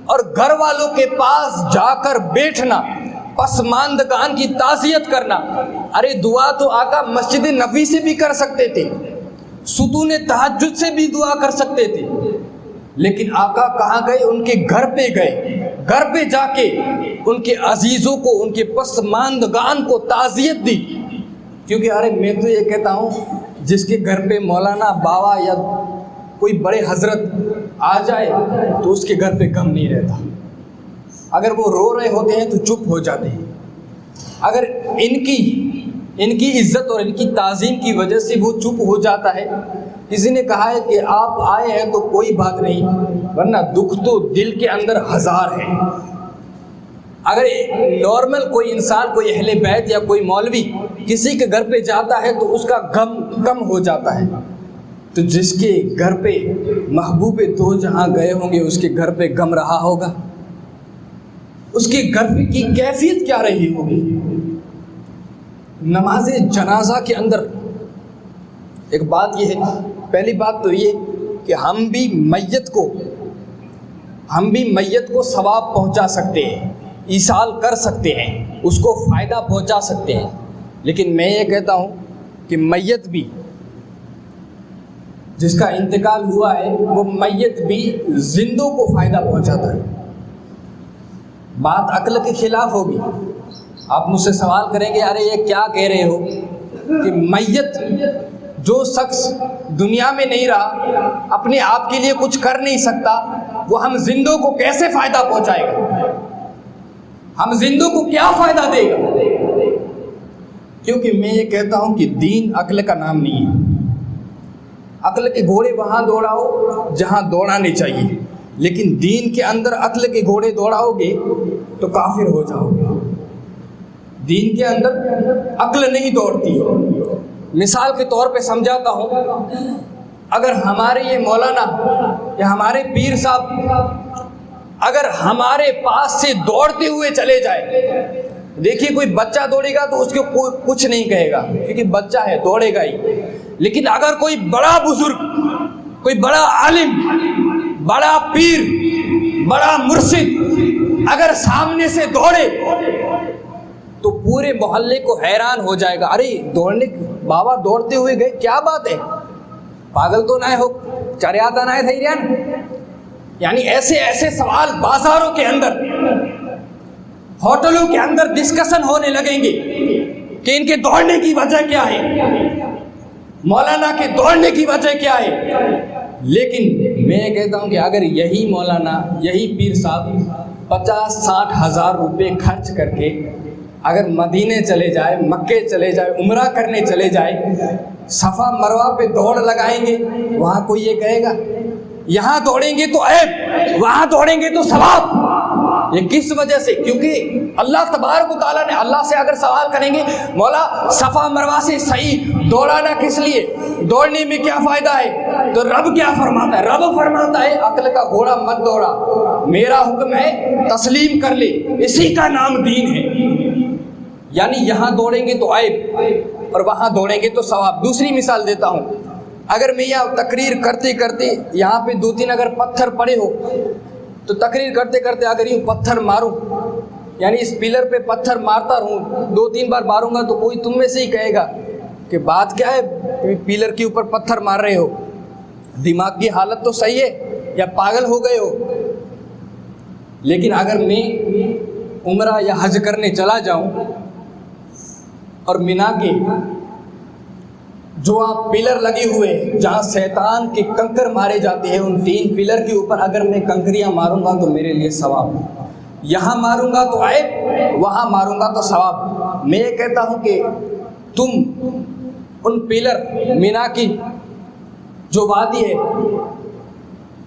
اور گھر والوں کے پاس جا کر بیٹھنا، پسماندگان کی تعزیت کرنا، ارے دعا تو آقا مسجد نبوی سے بھی کر سکتے تھے، ستون تہجد سے بھی دعا کر سکتے تھے، لیکن آقا کہاں گئے؟ ان کے گھر پہ گئے، گھر پہ جا کے ان کے عزیزوں کو، ان کے پسماندگان کو تعزیت دی۔ کیونکہ ارے میں تو یہ کہتا ہوں جس کے گھر پہ مولانا بابا یا کوئی بڑے حضرت آ جائے تو اس کے گھر پہ غم نہیں رہتا، اگر وہ رو رہے ہوتے ہیں تو چپ ہو جاتے ہیں، اگر ان کی عزت اور ان کی تعظیم کی وجہ سے وہ چپ ہو جاتا ہے۔ کسی نے کہا ہے کہ آپ آئے ہیں تو کوئی بات نہیں، ورنہ دکھ تو دل کے اندر ہزار ہے۔ اگر نارمل کوئی انسان، کوئی اہل بیت یا کوئی مولوی کسی کے گھر پہ جاتا ہے تو اس کا غم کم ہو جاتا ہے، تو جس کے گھر پہ محبوب دو جہاں گئے ہوں گے اس کے گھر پہ غم رہا ہوگا، اس کے گھر کی کیفیت کیا رہی ہوگی۔ نماز جنازہ کے اندر ایک بات یہ ہے، پہلی بات تو یہ کہ ہم بھی میت کو ثواب پہنچا سکتے ہیں، ایصال کر سکتے ہیں، اس کو فائدہ پہنچا سکتے ہیں، لیکن میں یہ کہتا ہوں کہ میت بھی، جس کا انتقال ہوا ہے، وہ میت بھی زندوں کو فائدہ پہنچاتا ہے۔ بات عقل کے خلاف ہوگی۔ آپ مجھ سے سوال کریں گے ارے یہ کیا کہہ رہے ہو کہ میت، جو شخص دنیا میں نہیں رہا، اپنے آپ کے لیے کچھ کر نہیں سکتا، وہ ہم زندوں کو کیسے فائدہ پہنچائے گا؟ ہم زندوں کو کیا فائدہ دے گا؟ کیونکہ میں یہ کہتا ہوں کہ دین عقل کا نام نہیں ہے۔ عقل کے گھوڑے وہاں دوڑاؤ جہاں دوڑانے چاہیے، لیکن دین کے اندر عقل کے گھوڑے دوڑاؤ گے تو کافر ہو جاؤ گے۔ دین کے اندر عقل نہیں دوڑتی۔ مثال کے طور پہ سمجھاتا ہوں، اگر ہمارے یہ مولانا یا ہمارے پیر صاحب اگر ہمارے پاس سے دوڑتے ہوئے چلے جائے، دیکھیے کوئی بچہ دوڑے گا تو اس کو کچھ نہیں کہے گا کیونکہ بچہ ہے، دوڑے گا ہی، لیکن اگر کوئی بڑا بزرگ، کوئی بڑا عالم، بڑا پیر، بڑا مرشد اگر سامنے سے دوڑے تو پورے محلے کو حیران ہو جائے گا، ارے دوڑنے بابا دوڑتے ہوئے گئے، کیا بات ہے، پاگل تو نہ ہو، چریاتا نہ ہے۔ یعنی ایسے سوال بازاروں کے اندر، ہوٹلوں کے اندر ڈسکشن ہونے لگیں گے کہ ان کے دوڑنے کی وجہ کیا ہے، مولانا کے دوڑنے کی وجہ کیا ہے۔ لیکن میں کہتا ہوں کہ اگر یہی مولانا، یہی پیر صاحب 50-60 ہزار روپے خرچ کر کے اگر مدینے چلے جائے، مکے چلے جائے، عمرہ کرنے چلے جائے، صفا مروہ پہ دوڑ لگائیں گے، وہاں کوئی یہ کہے گا یہاں دوڑیں گے تو عیب، وہاں دوڑیں گے تو ثواب؟ یہ کس وجہ سے؟ کیونکہ اللہ تبارک و تعالیٰ نے اللہ سے اگر سوال کریں گے مولا صفا مروہ سے صحیح دوڑانا کس لیے، دوڑنے میں کیا فائدہ ہے، تو رب کیا فرماتا ہے؟ رب فرماتا ہے عقل کا گھوڑا مت دوڑا، میرا حکم ہے تسلیم کر لے، اسی کا نام دین ہے۔ یعنی یہاں دوڑیں گے تو عیب اور وہاں دوڑیں گے تو ثواب۔ دوسری مثال دیتا ہوں، اگر میں یہاں تقریر کرتے کرتے یہاں پہ 2-3 اگر پتھر پڑے ہو تو تقریر کرتے کرتے اگر یوں پتھر ماروں، یعنی اس پلر پہ پتھر مارتا رہوں، 2-3 بار ماروں گا تو کوئی تم میں سے ہی کہے گا کہ بات کیا ہے، پلر کے اوپر پتھر مار رہے ہو، دماغ کی حالت تو صحیح ہے یا پاگل ہو گئے ہو؟ لیکن اگر میں عمرہ یا حج کرنے چلا جاؤں اور مینا کے جو آپ پلر لگے ہوئے جہاں شیطان کے کنکر مارے جاتے ہیں، ان 3 پلر کے اوپر اگر میں کنکریاں ماروں گا تو میرے لیے ثواب، یہاں ماروں گا تو عیب، وہاں ماروں گا تو ثواب۔ میں یہ کہتا ہوں کہ تم ان پلر مینا کی جو وادی ہے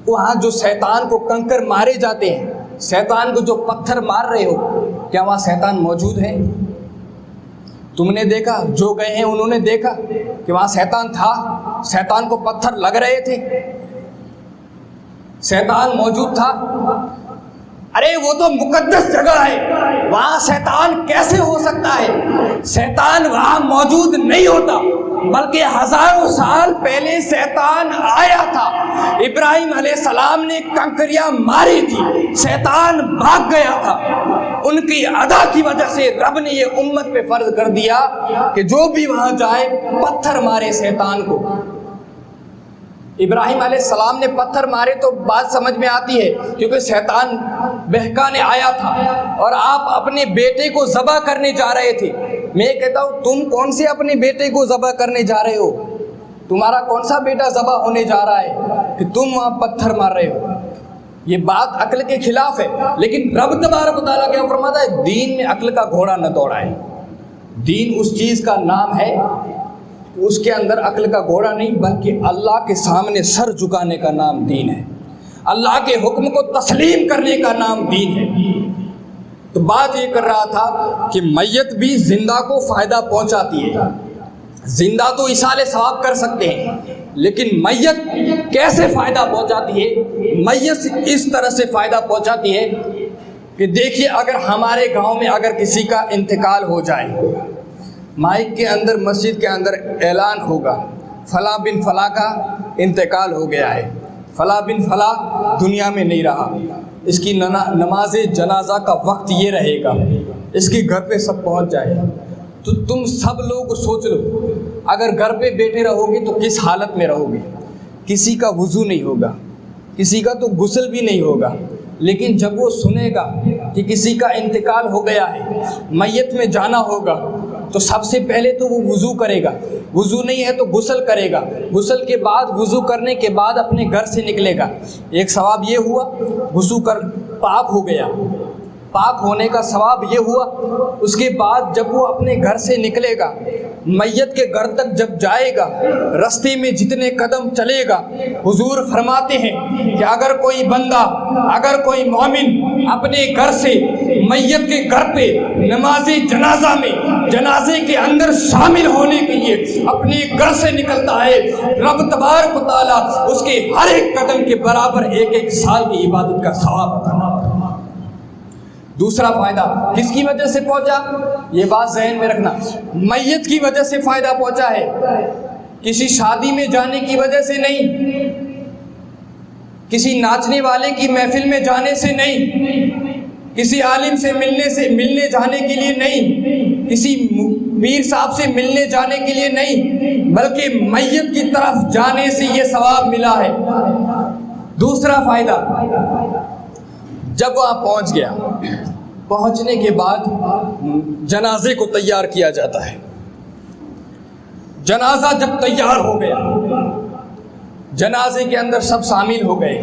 وہاں جو شیطان کو کنکر مارے جاتے ہیں، شیطان کو جو پتھر مار رہے ہو، کیا وہاں شیطان موجود ہے؟ تم نے دیکھا، جو گئے ہیں انہوں نے دیکھا کہ وہاں شیطان تھا، شیطان کو پتھر لگ رہے تھے، شیطان موجود تھا؟ ارے وہ تو مقدس جگہ ہے، وہاں شیطان کیسے ہو سکتا ہے؟ شیطان وہاں موجود نہیں ہوتا، بلکہ ہزاروں سال پہلے شیطان آیا تھا، ابراہیم علیہ السلام نے کنکریاں ماری تھی، شیطان بھاگ گیا تھا، ان کی ادا کی وجہ سے رب نے یہ امت پہ فرض کر دیا کہ جو بھی وہاں جائے پتھر مارے شیطان کو۔ ابراہیم علیہ السلام نے پتھر مارے تو بات سمجھ میں آتی ہے، کیونکہ شیطان بہکانے آیا تھا اور آپ اپنے بیٹے کو ذبح کرنے جا رہے تھے۔ میں کہتا ہوں تم کون سے اپنے بیٹے کو ذبح کرنے جا رہے ہو؟ تمہارا کون سا بیٹا ذبح ہونے جا رہا ہے کہ تم وہاں پتھر مار رہے ہو؟ یہ بات عقل کے خلاف ہے، لیکن رب تبارک و تعالیٰ کیا فرماتا ہے؟ دین میں عقل کا گھوڑا نہ دوڑائے۔ دین اس چیز کا نام ہے، اس کے اندر عقل کا گھوڑا نہیں، بلکہ اللہ کے سامنے سر جھکانے کا نام دین ہے، اللہ کے حکم کو تسلیم کرنے کا نام دین ہے۔ تو بات یہ کر رہا تھا کہ میت بھی زندہ کو فائدہ پہنچاتی ہے، زندہ تو ایصال ثواب کر سکتے ہیں، لیکن میت کیسے فائدہ پہنچاتی ہے؟ میت اس طرح سے فائدہ پہنچاتی ہے کہ دیکھیے، اگر ہمارے گاؤں میں اگر کسی کا انتقال ہو جائے، مائک کے اندر مسجد کے اندر اعلان ہوگا فلاں بن فلاں کا انتقال ہو گیا ہے، فلاں بن فلاں دنیا میں نہیں رہا، اس کی نماز جنازہ کا وقت یہ رہے گا، اس کے گھر پہ سب پہنچ جائے، تو تم سب لوگ سوچ لو اگر گھر پہ بیٹھے رہو گے تو کس حالت میں رہو گے؟ کسی کا وضو نہیں ہوگا، کسی کا تو غسل بھی نہیں ہوگا، لیکن جب وہ سنے گا کہ کسی کا انتقال ہو گیا ہے، میت میں جانا ہوگا، تو سب سے پہلے تو وہ وضو کرے گا، وضو نہیں ہے تو غسل کرے گا، غسل کے بعد وضو کرنے کے بعد اپنے گھر سے نکلے گا، ایک ثواب یہ ہوا وضو کر پاک ہو گیا، پاک ہونے کا ثواب یہ ہوا۔ اس کے بعد جب وہ اپنے گھر سے نکلے گا، میت کے گھر تک جب جائے گا، راستے میں جتنے قدم چلے گا، حضور فرماتے ہیں کہ اگر کوئی بندہ، اگر کوئی مومن اپنے گھر سے میت کے گھر پہ نماز جنازہ میں، جنازے کے اندر شامل ہونے کے لیے اپنے گھر سے نکلتا ہے، رب تبارک و تعالیٰ اس کے ہر ایک قدم کے برابر 1 سال کی عبادت کا ثواب عطا کرتا ہے۔ دوسرا فائدہ کس کی وجہ سے پہنچا؟ یہ بات ذہن میں رکھنا، میت کی وجہ سے فائدہ پہنچا ہے، کسی شادی میں جانے کی وجہ سے نہیں، کسی ناچنے والے کی محفل میں جانے سے نہیں، کسی عالم سے ملنے جانے کے لیے نہیں، کسی پیر صاحب سے ملنے جانے کے لیے نہیں، بلکہ میت کی طرف جانے سے یہ ثواب ملا ہے۔ دوسرا فائدہ، جب وہاں پہنچ گیا، پہنچنے کے بعد جنازے کو تیار کیا جاتا ہے، جنازہ جب تیار ہو گیا، جنازے کے اندر سب شامل ہو گئے،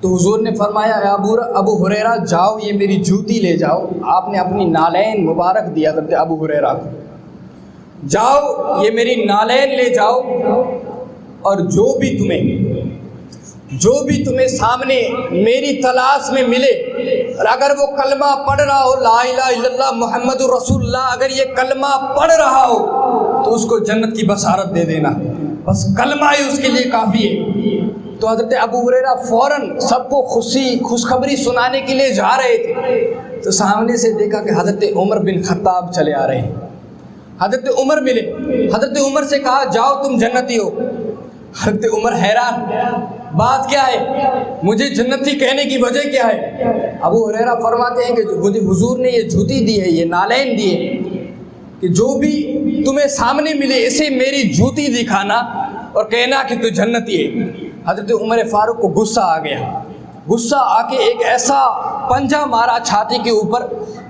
تو حضور نے فرمایا ابو ہریرہ جاؤ یہ میری جوتی لے جاؤ. آپ نے اپنی نالین مبارک دیا حضرت ابو ہریرہ کو. جاؤ یہ میری نالین لے جاؤ اور جو بھی تمہیں سامنے میری تلاش میں ملے اور اگر وہ کلمہ پڑھ رہا ہو لا الہ الا اللہ محمد رسول اللہ، اگر یہ کلمہ پڑھ رہا ہو تو اس کو جنت کی بشارت دے دینا، بس کلمہ ہی اس کے لیے کافی ہے. تو حضرت ابو ہریرہ فوراً سب کو خوشخبری سنانے کے لیے جا رہے تھے تو سامنے سے دیکھا کہ حضرت عمر بن خطاب چلے آ رہے ہیں. حضرت عمر ملے. حضرت عمر سے کہا جاؤ تم جنتی ہو. حضرت عمر حیران، بات کیا ہے، مجھے جنتی کہنے کی وجہ کیا ہے؟ ابو ہریرہ فرماتے ہیں کہ مجھے حضور نے یہ جوتی دی ہے، یہ نالین دی ہے کہ جو بھی تمہیں سامنے ملے اسے میری جوتی دکھانا اور کہنا کہ تو جنتی ہے. حضرت عمر فاروق کو غصہ آ گیا. غصہ آ کے ایک ایسا پنجہ مارا چھاتی کے اوپر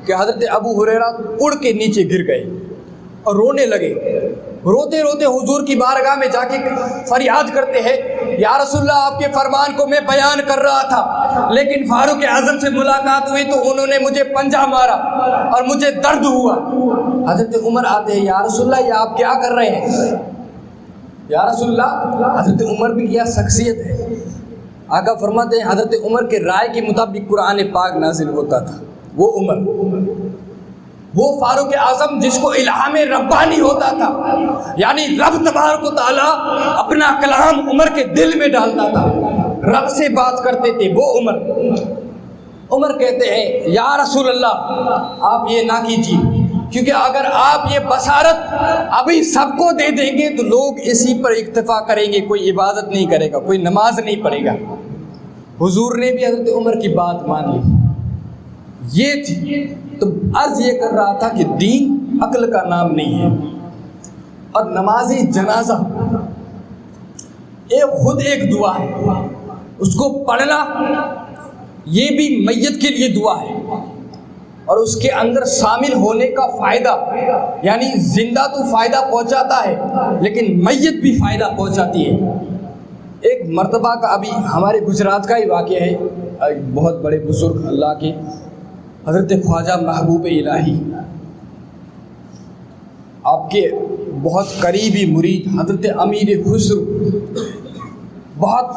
کہ حضرت ابو ہریرہ اڑ کے نیچے گر گئے اور رونے لگے. روتے روتے حضور کی بارگاہ میں جا کے فریاد کرتے ہیں یا رسول اللہ آپ کے فرمان کو میں بیان کر رہا تھا لیکن فاروق اعظم سے ملاقات ہوئی تو انہوں نے مجھے پنجہ مارا اور مجھے درد ہوا. حضرت عمر آتے ہیں یا رسول اللہ یہ آپ کیا کر رہے ہیں یا رسول اللہ. حضرت عمر بھی کیا شخصیت ہے. آقا فرماتے ہیں حضرت عمر کے رائے کے مطابق قرآن پاک نازل ہوتا تھا. وہ عمر، وہ فاروق اعظم جس کو الہام ربانی ہوتا تھا، یعنی رب تبارک و تعالیٰ اپنا کلام عمر کے دل میں ڈالتا تھا، رب سے بات کرتے تھے وہ عمر. عمر کہتے ہیں یا رسول اللہ آپ یہ نہ کیجیے کیونکہ اگر آپ یہ بشارت ابھی سب کو دے دیں گے تو لوگ اسی پر اکتفا کریں گے، کوئی عبادت نہیں کرے گا، کوئی نماز نہیں پڑھے گا. حضور نے بھی حضرت عمر کی بات مان لی. یہ تھی تو عرض یہ کر رہا تھا کہ دین عقل کا نام نہیں ہے. اور نماز جنازہ خود ایک دعا ہے، اس کو پڑھنا یہ بھی میت کے لیے دعا ہے اور اس کے اندر شامل ہونے کا فائدہ، یعنی زندہ تو فائدہ پہنچاتا ہے لیکن میت بھی فائدہ پہنچاتی ہے. ایک مرتبہ کا ابھی ہمارے گجرات کا ہی واقعہ ہے. بہت بڑے بزرگ اللہ کے حضرت خواجہ محبوب الہی، آپ کے بہت قریبی مرید حضرت امیر خسرو، بہت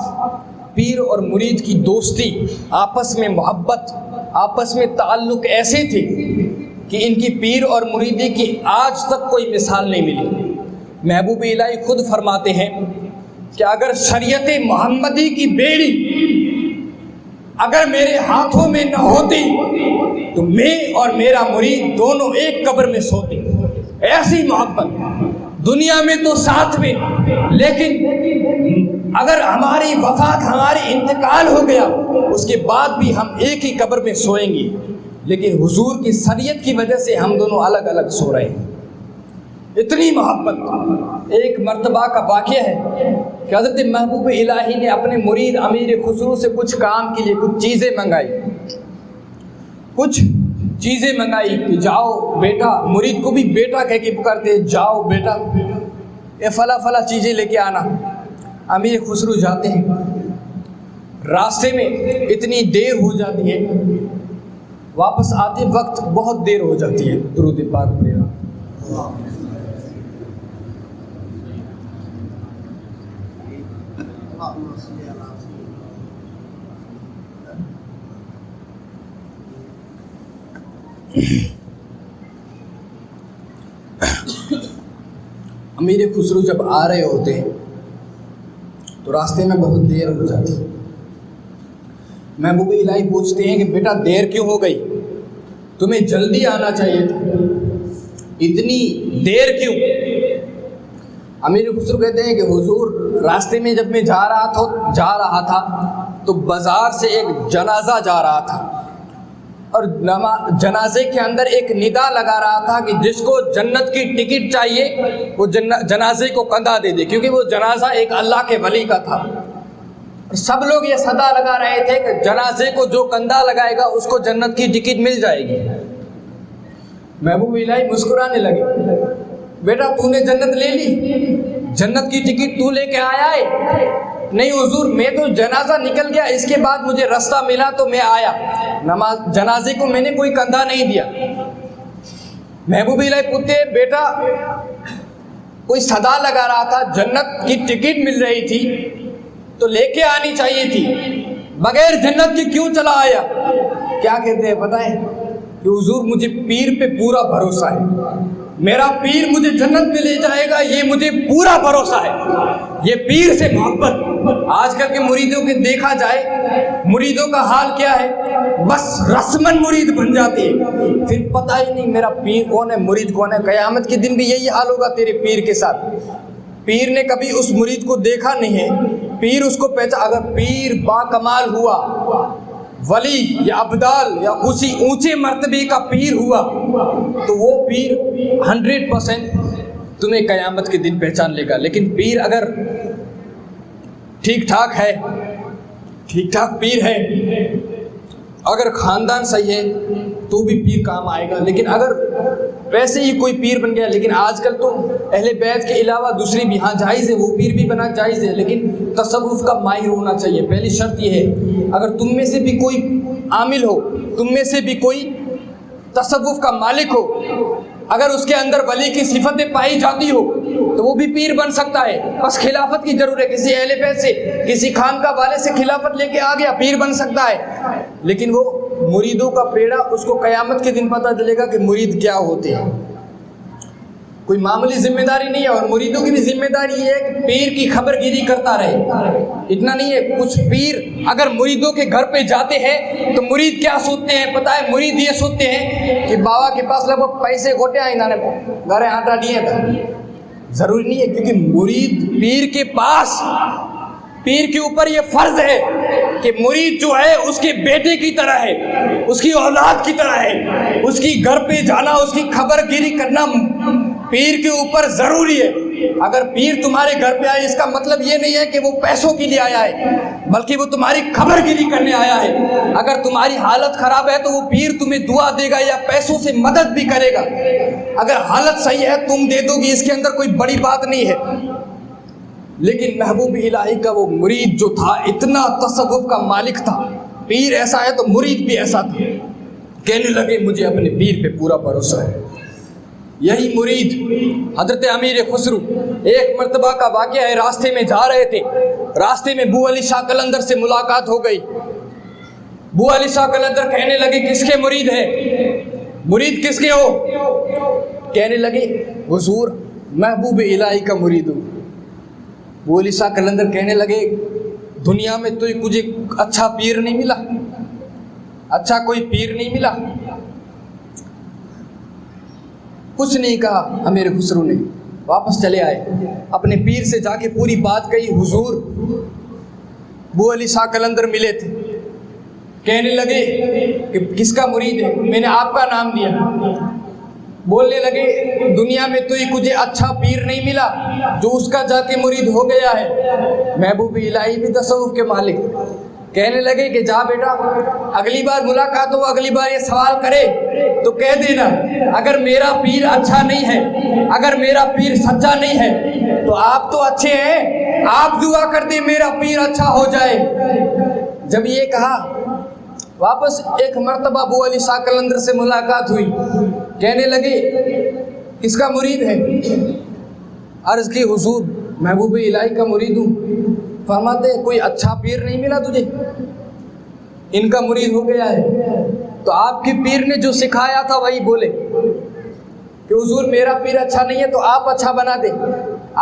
پیر اور مرید کی دوستی، آپس میں محبت، آپس میں تعلق ایسے تھے کہ ان کی پیر اور مریدی کی آج تک کوئی مثال نہیں ملی. محبوب الہی خود فرماتے ہیں کہ اگر شریعت محمدی کی بیڑی اگر میرے ہاتھوں میں نہ ہوتی تو میں اور میرا مرید دونوں ایک قبر میں سوتے. ایسی محبت دنیا میں تو ساتھ میں، لیکن اگر ہماری وفات، ہماری انتقال ہو گیا اس کے بعد بھی ہم ایک ہی قبر میں سوئیں گے. لیکن حضور کی شریعت کی وجہ سے ہم دونوں الگ الگ سو رہے ہیں. اتنی محبت. ایک مرتبہ کا واقعہ ہے کہ حضرت محبوب الہی نے اپنے مرید امیر خسرو سے کچھ کام کے لیے کچھ چیزیں منگائی کہ جاؤ بیٹا، مرید کو بھی بیٹا کہہ کے پکارتے، جاؤ بیٹا یہ فلا چیزیں لے کے آنا. امیر خسرو جاتے ہیں، راستے میں اتنی دیر ہو جاتی ہے، واپس آتے وقت بہت دیر ہو جاتی ہے. درود پاک پڑھنا. امیر خسرو جب آ رہے ہوتے ہیں تو راستے میں بہت دیر ہو جاتی. محبوب الہی پوچھتے ہیں کہ بیٹا دیر کیوں ہو گئی، تمہیں جلدی آنا چاہیے تھا، اتنی دیر کیوں؟ امیر خسرو کہتے ہیں کہ حضور راستے میں جب میں جا رہا تھا تو بازار سے ایک جنازہ جا رہا تھا اور جنازے کے اندر ایک ندا لگا رہا تھا کہ جس کو جنت کی ٹکٹ چاہیے وہ جنازے کو کندھا دے دے، کیونکہ وہ جنازہ ایک اللہ کے ولی کا تھا. سب لوگ یہ صدا لگا رہے تھے کہ جنازے کو جو کندھا لگائے گا اس کو جنت کی ٹکٹ مل جائے گی. محبوب الہی مسکرانے لگے، بیٹا تو نے جنت لے لی، جنت کی ٹکٹ تو لے کے آیا ہے، نہیں حضور میں تو جنازہ نکل گیا، اس کے بعد مجھے راستہ ملا تو میں آیا، جنازے کو میں نے کوئی کندھا نہیں دیا۔ محبوب الہی پوچھتے بیٹا کوئی صدا لگا رہا تھا، جنت کی ٹکٹ مل رہی تھی تو لے کے آنی چاہیے تھی، بغیر جنت کی کیوں چلا آیا؟ کیا کہتے ہیں پتہ ہے کہ حضور مجھے پیر پہ پورا بھروسہ ہے، میرا پیر مجھے جنت میں لے جائے گا، یہ مجھے پورا بھروسہ ہے، یہ پیر سے محبت۔ آج کل کے مریدوں کے دیکھا جائے مریدوں کا حال کیا ہے، بس رسمن مرید بن جاتی ہے، پھر پتہ ہی نہیں میرا پیر کون ہے مرید کون ہے۔ قیامت کے دن بھی یہی حال ہوگا تیرے پیر کے ساتھ، پیر نے کبھی اس مرید کو دیکھا نہیں ہے، پیر اس کو پہچان، اگر پیر با کمال ہوا، ولی یا ابدال یا کسی اونچے مرتبے کا پیر ہوا تو وہ پیر 100% تمہیں قیامت کے دن پہچان لے گا۔ لیکن پیر اگر ٹھیک ٹھاک ہے، ٹھیک ٹھاک پیر ہے، اگر خاندان صحیح ہے تو بھی پیر کام آئے گا، لیکن اگر ویسے ہی کوئی پیر بن گیا، لیکن آج کل تو اہل بیت کے علاوہ دوسری بھی ہاں جائز ہے، وہ پیر بھی بنا جائز ہے، لیکن تصوف کا ماہر ہونا چاہیے۔ پہلی شرط یہ ہے اگر تم میں سے بھی کوئی عامل ہو، تم میں سے بھی کوئی تصوف کا مالک ہو، اگر اس کے اندر ولی کی صفتیں پائی جاتی ہو تو وہ بھی پیر بن سکتا ہے، بس خلافت کی ضرورت ہے، کسی اہل بیت سے کسی خانقاہ والے سے خلافت لے کے آ گیا پیر بن سکتا ہے، لیکن وہ مریدوں کا پیڑا اس کو قیامت کے دن پتہ چلے گا کہ مرید کیا ہوتے ہیں۔ کوئی معمولی ذمہ داری نہیں ہے، اور مریدوں کی بھی ذمہ داری یہ ہے کہ پیر کی خبر گیری کرتا رہے۔ اتنا نہیں ہے، کچھ پیر اگر مریدوں کے گھر پہ جاتے ہیں تو مرید کیا سوچتے ہیں پتہ ہے؟ مرید یہ سوچتے ہیں کہ بابا کے پاس لگ بھگ پیسے گھوٹے آئیں نے گھر آٹا دیے تھا، ضروری نہیں ہے، کیونکہ مرید پیر کے پاس، پیر کے اوپر یہ فرض ہے کہ مرید جو ہے اس کے بیٹے کی طرح ہے، اس کی اولاد کی طرح ہے، اس کی گھر پہ جانا، اس کی خبر گیری کرنا پیر کے اوپر ضروری ہے۔ اگر پیر تمہارے گھر پہ آئے اس کا مطلب یہ نہیں ہے کہ وہ پیسوں کے لیے آیا ہے، بلکہ وہ تمہاری خبر گیری کرنے آیا ہے۔ اگر تمہاری حالت خراب ہے تو وہ پیر تمہیں دعا دے گا یا پیسوں سے مدد بھی کرے گا، اگر حالت صحیح ہے تم دے دو گی، اس کے اندر کوئی بڑی بات نہیں ہے۔ لیکن محبوب الہی کا وہ مرید جو تھا اتنا تصوف کا مالک تھا، پیر ایسا ہے تو مرید بھی ایسا تھا، کہنے لگے مجھے اپنے پیر پہ پورا بھروسہ ہے۔ یہی مرید حضرت امیر خسرو، ایک مرتبہ کا واقعہ ہے، راستے میں جا رہے تھے، راستے میں بو علی شاہ قلندر سے ملاقات ہو گئی۔ بو علی شاہ قلندر کہنے لگے کس کے مرید ہے؟ مرید کس کے ہو؟ کہنے لگے حضور محبوب الہی کا مرید ہوں۔ بو علی شاہ قلندر کہنے لگے دنیا میں تو کچھ اچھا پیر نہیں ملا، اچھا کوئی پیر نہیں ملا؟ کچھ نہیں کہا امیر خسرو نے، واپس چلے آئے، اپنے پیر سے جا کے پوری بات کہی۔ حضور بو علی شاہ قلندر ملے تھے، کہنے لگے کہ کس کا مرید ہے؟ میں نے آپ کا نام دیا۔ بولنے لگے دنیا میں تو کچھ اچھا پیر نہیں ملا جو اس کا جا کے مرید ہو گیا ہے۔ محبوب الہی بھی تصوف کے مالک، کہنے لگے کہ جا بیٹا اگلی بار ملاقات ہو، اگلی بار یہ سوال کرے تو کہہ دینا اگر میرا پیر اچھا نہیں ہے، اگر میرا پیر سچا نہیں ہے تو آپ تو اچھے ہیں، آپ دعا کر دیں میرا پیر اچھا ہو جائے۔ جب یہ کہا واپس ایک مرتبہ ابو علی شاہ قلندر سے ملاقات ہوئی، کہنے لگے کس کا مرید ہے؟ عرض کی حضور محبوب الہی کا مرید ہوں۔ فرماتے کوئی اچھا پیر نہیں ملا تجھے؟ ان کا مرید ہو گیا ہے۔ تو آپ کے پیر نے جو سکھایا تھا وہی بولے کہ حضور میرا پیر اچھا نہیں ہے تو آپ اچھا بنا دیں،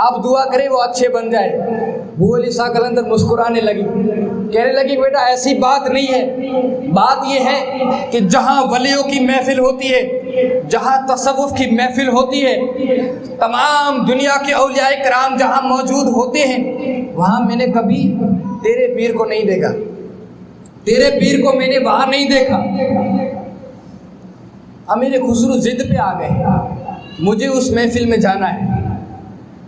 آپ دعا کریں وہ اچھے بن جائے۔ بو علی شاہ قلندر مسکرانے لگی، کہنے لگی بیٹا ایسی بات نہیں ہے، بات یہ ہے کہ جہاں ولیوں کی محفل ہوتی ہے، جہاں تصوف کی محفل ہوتی ہے، تمام دنیا کے اولیاء کرام جہاں موجود ہوتے ہیں، وہاں میں نے کبھی تیرے پیر کو نہیں دیکھا، تیرے پیر کو میں نے وہاں نہیں دیکھا۔ امیر خسرو ضد پہ آ گئے، مجھے اس محفل میں جانا ہے،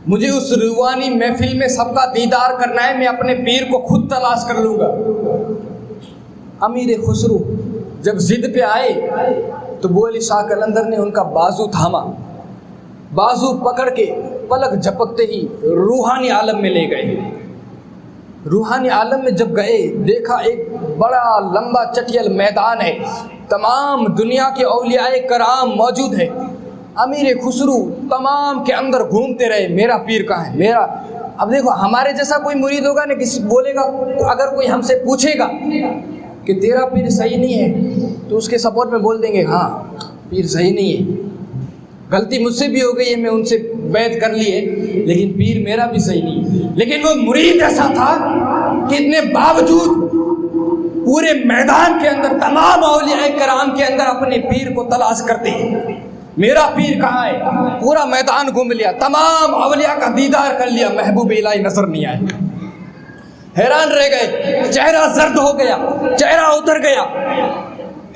مجھے اس روحانی محفل میں سب کا دیدار کرنا ہے، میں اپنے پیر کو خود تلاش کر لوں گا۔ امیر خسرو جب ضد پہ آئے تو بو علی شاہ قلندر نے ان کا بازو تھاما، بازو پکڑ کے پلک جھپکتے ہی روحانی عالم میں لے گئے۔ روحانی عالم میں جب گئے دیکھا ایک بڑا لمبا چٹیل میدان ہے، تمام دنیا کے اولیاء کرام موجود ہے۔ امیر خسرو تمام کے اندر گھومتے رہے، میرا پیر کہاں ہے میرا۔ اب دیکھو ہمارے جیسا کوئی مرید ہوگا نا، کسی بولے گا، اگر کوئی ہم سے پوچھے گا کہ تیرا پیر صحیح نہیں ہے تو اس کے سپورٹ میں بول دیں گے ہاں پیر صحیح نہیں ہے، غلطی مجھ سے بھی ہو گئی ہے، میں ان سے بیعت کر لی ہے، لیکن پیر میرا بھی صحیح نہیں ہے۔ لیکن وہ مرید ایسا تھا کہ اتنے باوجود پورے میدان کے اندر تمام اولیاء کرام کے اندر اپنے پیر کو تلاش کرتے ہیں، میرا پیر کہاں ہے۔ پورا میدان گھوم لیا، تمام اولیاء کا دیدار کر لیا، محبوب الہی نظر نہیں آئے، حیران رہ گئے، چہرہ زرد ہو گیا، چہرہ اتر گیا۔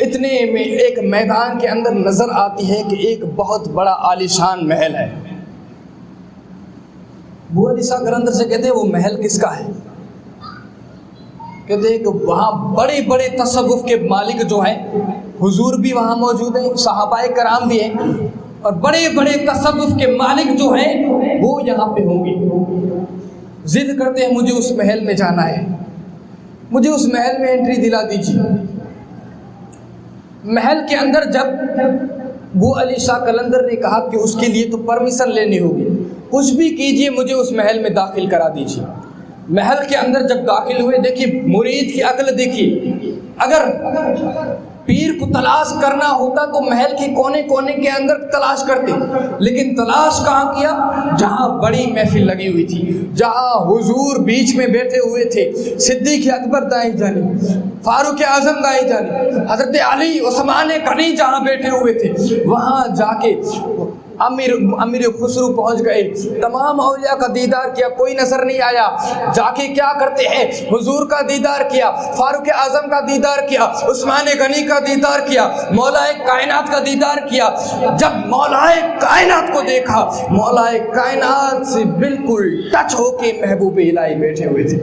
اتنے میں ایک میدان کے اندر نظر آتی ہے کہ ایک بہت بڑا عالیشان محل ہے۔ ابو علی شاہ قلندر سے کہتے ہیں وہ محل کس کا ہے؟ کہتے ہیں کہ وہاں بڑے بڑے تصوف کے مالک جو ہیں، حضور بھی وہاں موجود ہیں، صحابہ کرام بھی ہیں، اور بڑے بڑے تصوف کے مالک جو ہیں وہ یہاں پہ ہوں گے۔ ضد کرتے ہیں مجھے اس محل میں جانا ہے، مجھے اس محل میں انٹری دلا دیجیے۔ محل کے اندر جب ابو علی شاہ قلندر نے کہا کہ اس کے لیے تو پرمیشن لینی ہوگی، کچھ بھی کیجئے مجھے اس محل میں داخل کرا دیجیے۔ محل کے اندر جب داخل ہوئے، دیکھیے مرید کی عقل دیکھیے، اگر پیر کو تلاش کرنا ہوتا تو محل کے کونے کونے کے اندر تلاش کرتے، لیکن تلاش کہاں کیا؟ جہاں بڑی محفل لگی ہوئی تھی، جہاں حضور بیچ میں بیٹھے ہوئے تھے، صدیق اکبر دائیں جانب، فاروق اعظم دائیں جانب، حضرت علی عثمان غنی جہاں بیٹھے ہوئے تھے، وہاں جا کے امیر خسرو پہنچ گئے، تمام اولیاء کا دیدار کیا، کوئی نظر نہیں آیا۔ جا کے کیا کرتے ہیں؟ حضور کا دیدار کیا، فاروق اعظم کا دیدار کیا، عثمان غنی کا دیدار کیا، مولا کائنات کا دیدار کیا۔ جب مولا کائنات کو دیکھا، مولا کائنات سے بالکل ٹچ ہو کے محبوب الہی بیٹھے ہوئے تھے۔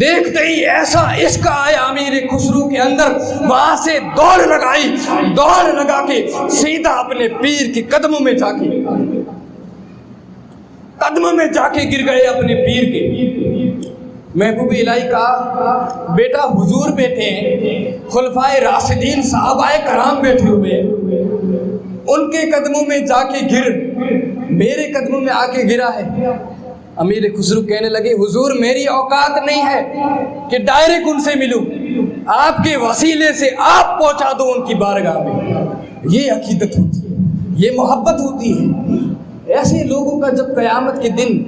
دیکھتے ہی ایسا عشق آیا امیر خسرو کے اندر، وہاں سے دوڑ لگا کے سیدھا اپنے پیر کے قدموں میں جا کے گر گئے اپنے پیر کے۔ محبوب الہی کہا بیٹا حضور بیٹھے ہیں، خلفائے راشدین صحابہ کرام بیٹھے ہوئے ہیں، ان کے قدموں میں جا کے گر، میرے قدموں میں آ کے گرا ہے۔ امیر خسرو کہنے لگے حضور میری اوقات نہیں ہے کہ ڈائریکٹ ان سے ملوں، آپ کے وسیلے سے آپ پہنچا دو ان کی بارگاہ میں۔ یہ عقیدت ہوتی ہے، یہ محبت ہوتی ہے۔ ایسے لوگوں کا جب قیامت کے دن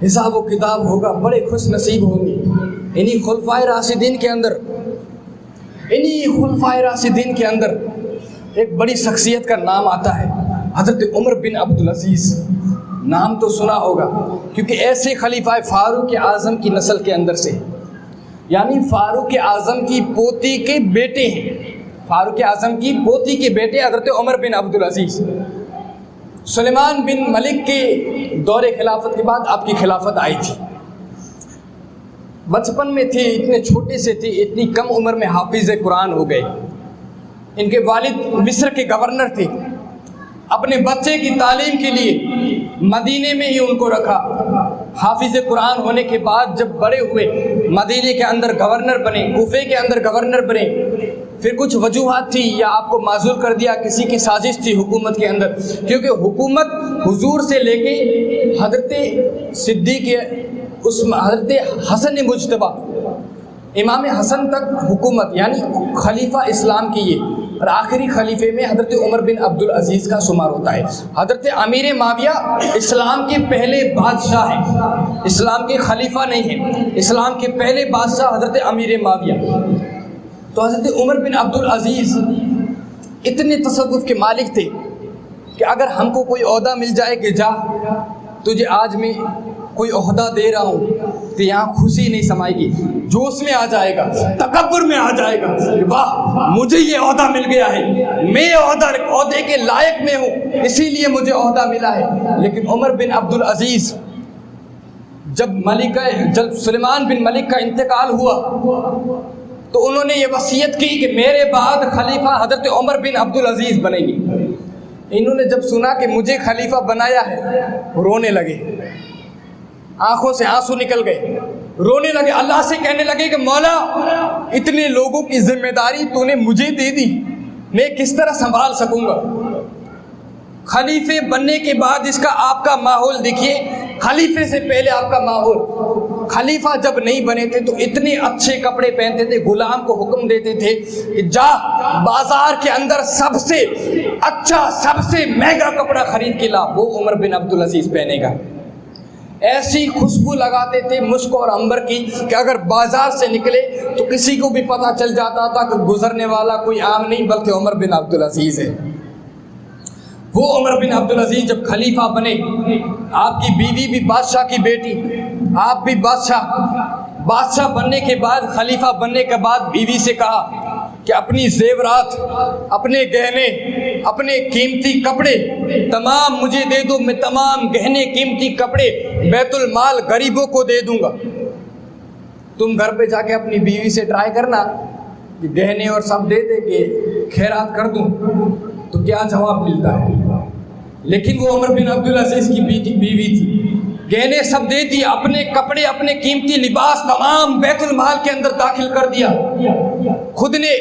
حساب و کتاب ہوگا بڑے خوش نصیب ہوں گے۔ انہی خلفائے راشدین کے اندر ایک بڑی شخصیت کا نام آتا ہے، حضرت عمر بن عبدالعزیز۔ نام تو سنا ہوگا کیونکہ ایسے خلیفہ فاروق اعظم کی نسل کے اندر سے، یعنی فاروق اعظم کی پوتی کے بیٹے ہیں، فاروق اعظم کی پوتی کے بیٹے حضرت عمر بن عبدالعزیز۔ سلیمان بن ملک کے دور خلافت کے بعد آپ کی خلافت آئی تھی۔ بچپن میں تھے، اتنے چھوٹے سے تھے، اتنی کم عمر میں حافظ قرآن ہو گئے۔ ان کے والد مصر کے گورنر تھے، اپنے بچے کی تعلیم کے لیے مدینے میں ہی ان کو رکھا۔ حافظ قرآن ہونے کے بعد جب بڑے ہوئے، مدینے کے اندر گورنر بنے، کوفے کے اندر گورنر بنے۔ پھر کچھ وجوہات تھی یا آپ کو معزول کر دیا، کسی کی سازش تھی حکومت کے اندر، کیونکہ حکومت حضور سے لے کے حضرت صدیق حضرت حسن مجتبیٰ امام حسن تک حکومت، یعنی خلیفہ اسلام کی یہ، اور آخری خلیفے میں حضرت عمر بن عبدالعزیز کا شمار ہوتا ہے۔ حضرت امیر معاویہ اسلام کے پہلے بادشاہ ہیں، اسلام کے خلیفہ نہیں ہیں، اسلام کے پہلے بادشاہ حضرت امیر معاویہ۔ تو حضرت عمر بن عبدالعزیز اتنے تصوف کے مالک تھے کہ اگر ہم کو کوئی عہدہ مل جائے کہ جا تجھے آج میں کوئی عہدہ دے رہا ہوں، تو یہاں خوشی نہیں سمائے گی، جوش میں آ جائے گا، تکبر میں آ جائے گا، واہ مجھے یہ عہدہ مل گیا ہے، میں عہدے کے لائق میں ہوں، اسی لیے مجھے عہدہ ملا ہے۔ لیکن عمر بن عبدالعزیز جب سلیمان بن ملک کا انتقال ہوا تو انہوں نے یہ وصیت کی کہ میرے بعد خلیفہ حضرت عمر بن عبدالعزیز بنے گی۔ انہوں نے جب سنا کہ مجھے خلیفہ بنایا ہے، رونے لگے، آنکھوں سے آنسو نکل گئے، رونے لگے, اللہ سے کہنے لگے کہ مولا اتنے لوگوں کی ذمہ داری تو نے مجھے دے دی, میں کس طرح سنبھال سکوں گا. خلیفے بننے کے بعد اس کا آپ کا ماحول دیکھیے, خلیفے سے پہلے آپ کا ماحول. خلیفہ جب نہیں بنے تھے تو اتنے اچھے کپڑے پہنتے تھے, غلام کو حکم دیتے تھے کہ جا بازار کے اندر سب سے اچھا سب سے مہنگا کپڑا خرید کے لا, وہ عمر بن عبدالعزیز پہنے گا. ایسی خوشبو لگاتے تھے مشک اور عنبر کی کہ اگر بازار سے نکلے تو کسی کو بھی پتہ چل جاتا تھا کہ گزرنے والا کوئی عام نہیں بلکہ عمر بن عبدالعزیز ہے. وہ عمر بن عبدالعزیز جب خلیفہ بنے, آپ کی بیوی بھی بادشاہ کی بیٹی, آپ بھی بادشاہ بننے کے بعد, خلیفہ بننے کے بعد بیوی سے کہا کہ اپنی زیورات, اپنے گہنے, اپنے قیمتی کپڑے تمام مجھے دے دو, میں تمام گہنے قیمتی کپڑے بیت المال غریبوں کو دے دوں گا. تم گھر پہ جا کے اپنی بیوی سے ٹرائی کرنا کہ گہنے اور سب دے دے کے خیرات کر دوں تو کیا جواب ملتا ہے. لیکن وہ عمر بن عبدالعزیز کی بیوی تھی, گہنے سب دے دی, اپنے کپڑے اپنے قیمتی لباس تمام بیت المال کے اندر داخل کر دیا. خود نے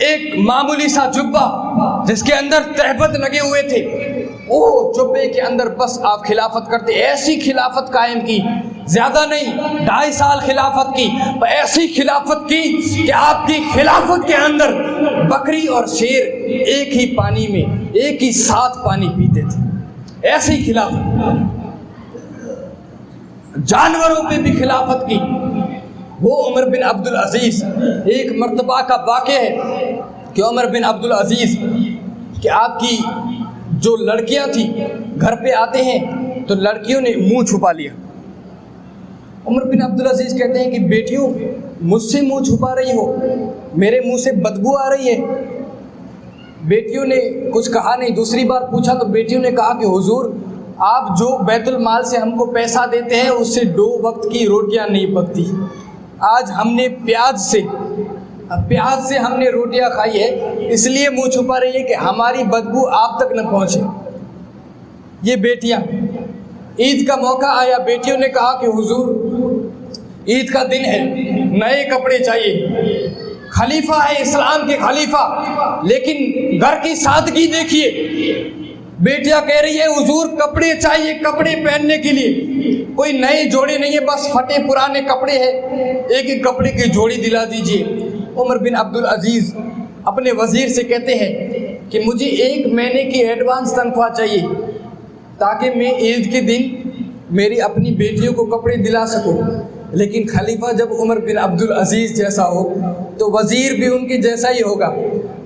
ایک معمولی سا جبہ جس کے اندر تہبند لگے ہوئے تھے, وہ جبے کے اندر بس آپ خلافت کرتے. ایسی خلافت قائم کی, زیادہ نہیں 2.5 سال خلافت کی, ایسی خلافت کی کہ آپ کی خلافت کے اندر بکری اور شیر ایک ہی پانی میں ایک ہی ساتھ پانی پیتے تھے. ایسی خلافت, جانوروں پہ بھی خلافت کی. وہ عمر بن عبدالعزیز, ایک مرتبہ کا واقعہ ہے کہ عمر بن عبدالعزیز کہ آپ کی جو لڑکیاں تھیں گھر پہ آتے ہیں تو لڑکیوں نے منہ چھپا لیا. عمر بن عبدالعزیز کہتے ہیں کہ بیٹیوں مجھ سے منہ چھپا رہی ہو, میرے منہ سے بدبو آ رہی ہے. بیٹیوں نے کچھ کہا نہیں. دوسری بار پوچھا تو بیٹیوں نے کہا کہ حضور آپ جو بیت المال سے ہم کو پیسہ دیتے ہیں اس سے 2 وقت کی روٹیاں نہیں پکتی. آج ہم نے پیاز سے ہم نے روٹیاں کھائی ہے, اس لیے منہ چھپا رہی ہے کہ ہماری بدبو آپ تک نہ پہنچے. یہ بیٹیاں, عید کا موقع آیا, بیٹیوں نے کہا کہ حضور عید کا دن ہے, نئے کپڑے چاہیے. خلیفہ ہے اسلام کے خلیفہ, لیکن گھر کی سادگی دیکھیے. بیٹیاں کہہ رہی ہے حضور کپڑے چاہیے, کپڑے پہننے کے لیے کوئی نئے جوڑے نہیں ہے, بس پھٹے پرانے کپڑے ہیں, ایک ایک کپڑے کی جوڑی دلا دیجیے. عمر بن عبدالعزیز اپنے وزیر سے کہتے ہیں کہ مجھے 1 مہینے کی ایڈوانس تنخواہ چاہیے تاکہ میں عید کے دن میری اپنی بیٹیوں کو کپڑے دلا سکوں. لیکن خلیفہ جب عمر بن عبدالعزیز جیسا ہو تو وزیر بھی ان کے جیسا ہی ہوگا.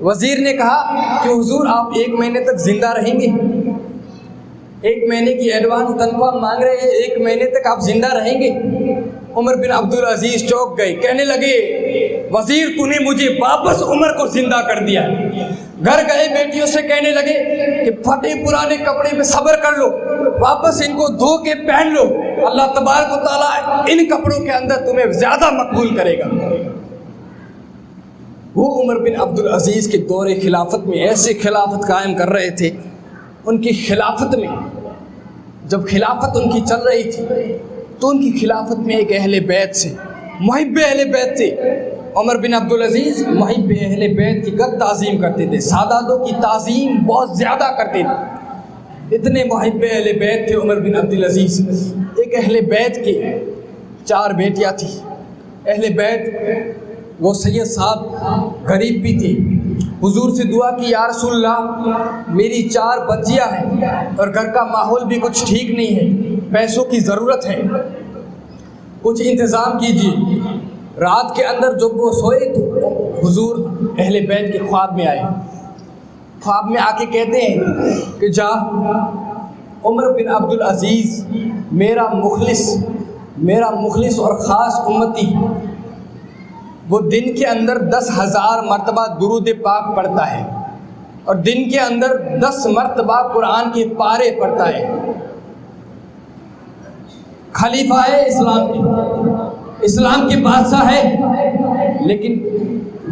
وزیر نے کہا کہ حضور آپ 1 مہینے تک زندہ رہیں گے, 1 مہینے کی ایڈوانس تنخواہ مانگ رہے ہیں, 1 مہینے تک آپ زندہ رہیں گے. عمر بن عبدالعزیز چوک گئے, کہنے لگے وزیر تو نے مجھے واپس عمر کو زندہ کر دیا. گھر گئے, بیٹیوں سے کہنے لگے کہ پھٹے پرانے کپڑے پہ صبر کر لو, واپس ان کو دھو کے پہن لو, اللہ تبارک و تعالیٰ ان کپڑوں کے اندر تمہیں زیادہ مقبول کرے گا. وہ عمر بن عبدالعزیز کے دور خلافت میں ایسے خلافت قائم کر رہے تھے. ان کی خلافت میں جب خلافت ان کی چل رہی تھی تو ان کی خلافت میں ایک اہل بیت سے, محب اہل بیت تھے. عمر بن عبدالعزیز محب اہل بیت کی قد تعظیم کرتے تھے, ساداتوں کی تعظیم بہت زیادہ کرتے تھے. اتنے محب اہل بیت تھے عمر بن عبدالعزیز. ایک اہل بیت کے 4 بیٹیاں تھیں. اہل بیت وہ سید صاحب غریب بھی تھے, حضور سے دعا کی یا رسول اللہ میری 4 بچیاں ہیں اور گھر کا ماحول بھی کچھ ٹھیک نہیں ہے, پیسوں کی ضرورت ہے, کچھ انتظام کیجیے. رات کے اندر جب وہ سوئے تو حضور اہل بیت کے خواب میں آئے. خواب میں آ کے کہتے ہیں کہ جا عمر بن عبدالعزیز میرا مخلص اور خاص امتی, وہ دن کے اندر 10,000 مرتبہ درود پاک پڑھتا ہے اور دن کے اندر 10 مرتبہ قرآن کے پارے پڑھتا ہے. خلیفہ ہے اسلام کے بادشاہ ہے, لیکن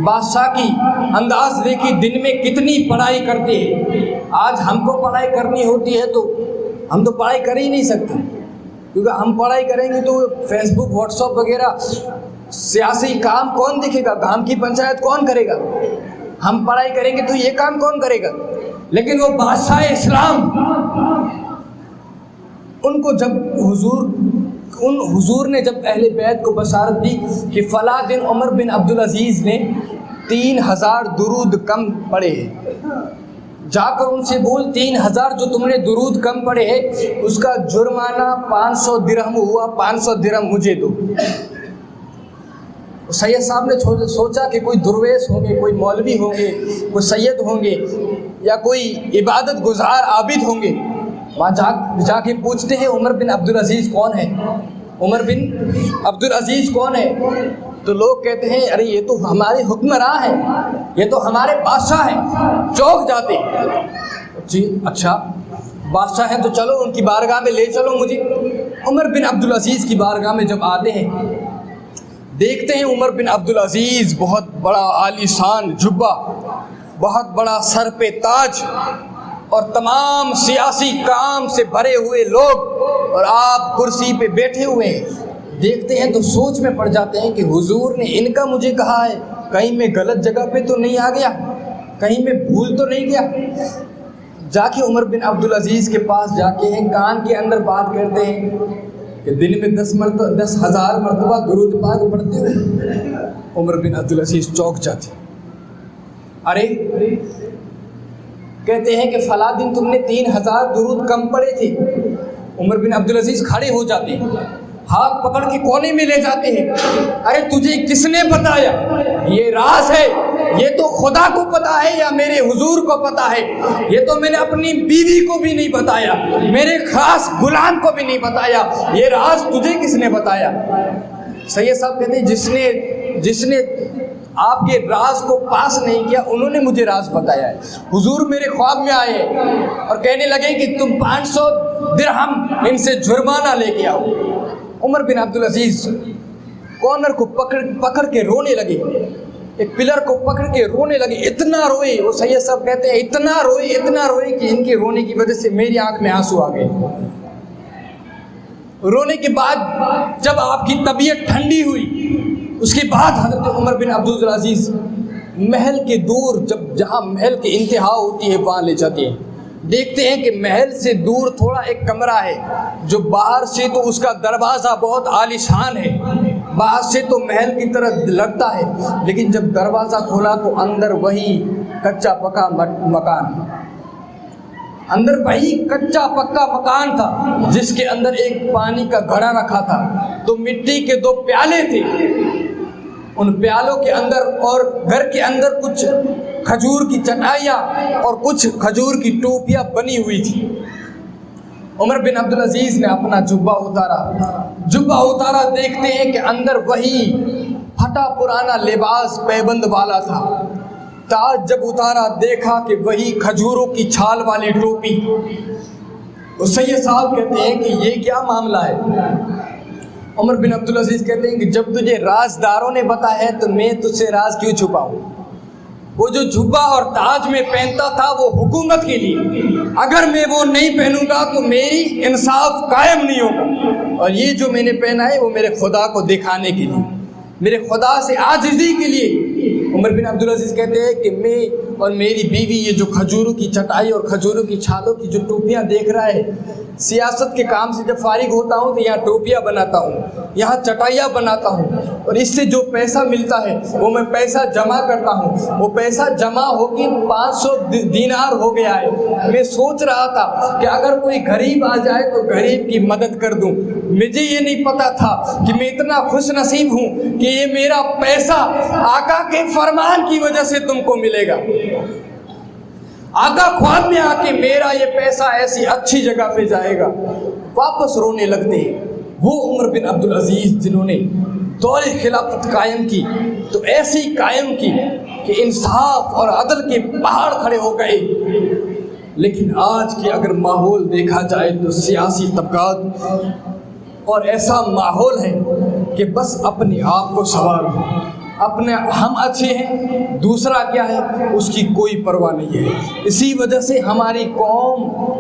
بادشاہ کی انداز دیکھی دن میں کتنی پڑھائی کرتے ہیں. آج ہم کو پڑھائی کرنی ہوتی ہے تو ہم تو پڑھائی کر ہی نہیں سکتے. کیونکہ ہم پڑھائی کریں گے تو فیس بک واٹس ایپ وغیرہ سیاسی کام کون دیکھے گا؟ گام کی پنچایت کون کرے گا؟ ہم پڑھائی کریں گے تو یہ کام کون کرے گا؟ لیکن وہ بادشاہ اسلام، ان کو جب حضور نے جب اہل بیت کو بشارت دی کہ فلاں دن عمر بن عبدالعزیز نے 3000 درود کم پڑھے ہیں، جا کر ان سے بول 3000 جو تم نے درود کم پڑھے ہیں اس کا جرمانہ 500 درہم ہوا، 500 درہم مجھے دو۔ سید صاحب نے سوچا کہ کوئی درویش ہوں گے، کوئی مولوی ہوں گے، کوئی سید ہوں گے یا کوئی عبادت گزار عابد ہوں گے۔ وہاں جا کے پوچھتے ہیں عمر بن عبدالعزیز کون ہے؟ عمر بن عبدالعزیز کون ہے؟ تو لوگ کہتے ہیں ارے یہ تو ہمارے حکمراں ہیں، یہ تو ہمارے بادشاہ ہیں۔ چوک جاتے، جی اچھا بادشاہ ہیں تو چلو ان کی بارگاہ میں لے چلو مجھے۔ عمر بن عبدالعزیز کی بارگاہ میں جب آتے ہیں، دیکھتے ہیں عمر بن عبدالعزیز بہت بڑا عالی شان جبہ، بہت بڑا سر پہ تاج اور تمام سیاسی کام سے بھرے ہوئے لوگ، اور آپ کرسی پہ بیٹھے ہوئے ہیں۔ دیکھتے ہیں تو سوچ میں پڑ جاتے ہیں کہ حضور نے ان کا مجھے کہا ہے، کہیں میں غلط جگہ پہ تو نہیں آ گیا، کہیں میں بھول تو نہیں گیا۔ جا کے عمر بن عبدالعزیز کے پاس جا کے ہیں، کان کے اندر بات کرتے ہیں کہ دن میں 10,000 مرتبہ درود پاک پڑھتے ہوئے۔ عمر بن عبدالعزیز چوک جاتے، ارے کہتے ہیں کہ فلاں دن تم نے 3000 درود کم پڑھے تھے۔ عمر بن عبدالعزیز کھڑے ہو جاتے ہیں، ہاتھ پکڑ کے کونے میں لے جاتے ہیں، ارے تجھے کس نے بتایا؟ یہ راز ہے، یہ تو خدا کو پتا ہے یا میرے حضور کو پتا ہے، یہ تو میں نے اپنی بیوی کو بھی نہیں بتایا، میرے خاص غلام کو بھی نہیں بتایا، یہ راز تجھے کس نے بتایا؟ سید صاحب کہتے ہیں جس نے آپ کے راز کو پاس نہیں کیا انہوں نے مجھے راز بتایا ہے۔ حضور میرے خواب میں آئے اور کہنے لگے کہ تم 500 درہم ان سے جرمانہ لے کے آؤ۔ عمر بن عبدالعزیز کارنر کو پکڑ کے رونے لگے، ایک پلر کو پکڑ کے رونے لگے، اتنا روئے، وہ سید صاحب کہتے ہیں اتنا روئے کہ ان کے رونے کی وجہ سے میری آنکھ میں آنسو آ گئے۔ رونے کے بعد جب آپ کی طبیعت ٹھنڈی ہوئی، اس کے بعد حضرت عمر بن عبدالعزیز محل کے دور، جہاں محل کی انتہا ہوتی ہے وہاں لے جاتے ہیں۔ دیکھتے ہیں کہ محل سے دور تھوڑا ایک کمرہ ہے جو باہر سے تو اس کا دروازہ بہت عالی شان ہے، باہر سے تو محل کی طرح لگتا ہے، لیکن جب دروازہ کھولا تو اندر وہی کچا پکا مکان، اندر وہی کچا پکا مکان تھا جس کے اندر ایک پانی کا گھڑا رکھا تھا، تو مٹی کے 2 پیالے تھے، ان پیالوں کے اندر اور گھر کے اندر کچھ کھجور کی چٹائیاں اور کچھ کھجور کی ٹوپیاں بنی ہوئی تھی۔ عمر بن عبدالعزیز نے اپنا جبہ اتارا، دیکھتے ہیں کہ اندر وہی پھٹا پرانا لباس پیبند والا تھا۔ تاج جب اتارا دیکھا کہ وہی کھجوروں کی چھال والی ٹوپی۔ تو سید صاحب کہتے ہیں کہ یہ کیا معاملہ ہے؟ عمر بن عبدالعزیز کہتے ہیں کہ جب تجھے رازداروں نے بتایا ہے تو میں تجھ سے راز کیوں چھپاؤں؟ وہ جو جبہ اور تاج میں پہنتا تھا وہ حکومت کے لیے، اگر میں وہ نہیں پہنوں گا تو میری انصاف قائم نہیں ہوگا، اور یہ جو میں نے پہنا ہے وہ میرے خدا کو دکھانے کے لیے، میرے خدا سے عاجزی کے لیے۔ عمر بن عبدالعزیز کہتے ہیں کہ میں اور میری بیوی یہ جو کھجوروں کی چٹائی اور کھجوروں کی چھالوں کی جو ٹوپیاں دیکھ رہا ہے، سیاست کے کام سے جب فارغ ہوتا ہوں تو یہاں ٹوپیاں بناتا ہوں، یہاں چٹائیاں بناتا ہوں، اور اس سے جو پیسہ ملتا ہے وہ میں پیسہ جمع کرتا ہوں، وہ پیسہ جمع ہو کے 500 دینار ہو گیا ہے۔ میں سوچ رہا تھا کہ اگر کوئی غریب آ جائے تو غریب کی مدد کر دوں، مجھے یہ نہیں پتا تھا کہ میں اتنا خوش نصیب ہوں کہ یہ میرا پیسہ آقا کے فرمان کی وجہ سے تم کو ملے گا۔ آقا خواب میں آ کے میرا یہ پیسہ ایسی اچھی جگہ پہ جائے گا، واپس رونے لگتے ہیں۔ وہ عمر بن عبدالعزیز جنہوں نے دور خلافت قائم کی تو ایسی قائم کی کہ انصاف اور عدل کے پہاڑ کھڑے ہو گئے۔ لیکن آج کے اگر ماحول دیکھا جائے تو سیاسی طبقات اور ایسا ماحول ہے کہ بس اپنے آپ کو سنوارو، اپنے ہم اچھے ہیں، دوسرا کیا ہے اس کی کوئی پرواہ نہیں ہے۔ اسی وجہ سے ہماری قوم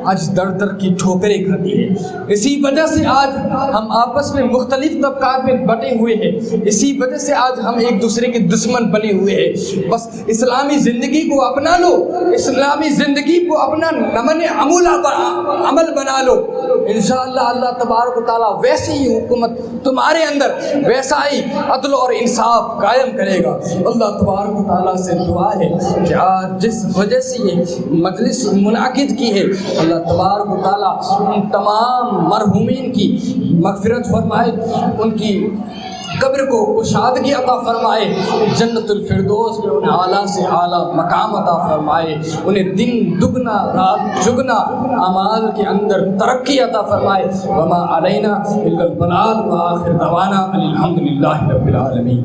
آج در در کی ٹھوکریں کھاتی ہے، اسی وجہ سے آج ہم آپس میں مختلف طبقات میں بٹے ہوئے ہیں، اسی وجہ سے آج ہم ایک دوسرے کے دشمن بنے ہوئے ہیں۔ بس اسلامی زندگی کو اپنا لو، اسلامی زندگی کو اپنا نمن عمل بنا لو، انشاءاللہ اللہ تبارک و تعالیٰ ویسی ہی حکومت تمہارے اندر، ویسا ہی عدل اور انصاف قائم کرے گا۔ اللہ تبارک و تعالیٰ سے دعا ہے کہ آج جس وجہ سے یہ مجلس منعقد کی ہے، اللہ تبارک و تعالیٰ ان تمام مرحومین کی مغفرت فرمائے، ان کی قبر کو کشادگی عطا فرمائے، جنت الفردوس میں انہیں اعلیٰ سے اعلیٰ مقام عطا فرمائے، انہیں دن دگنا رات چگنا اعمال کے اندر ترقی عطا فرمائے۔ وما علینا الا البلاغ وآخر دعوانا ان الحمد للہ رب العالمین۔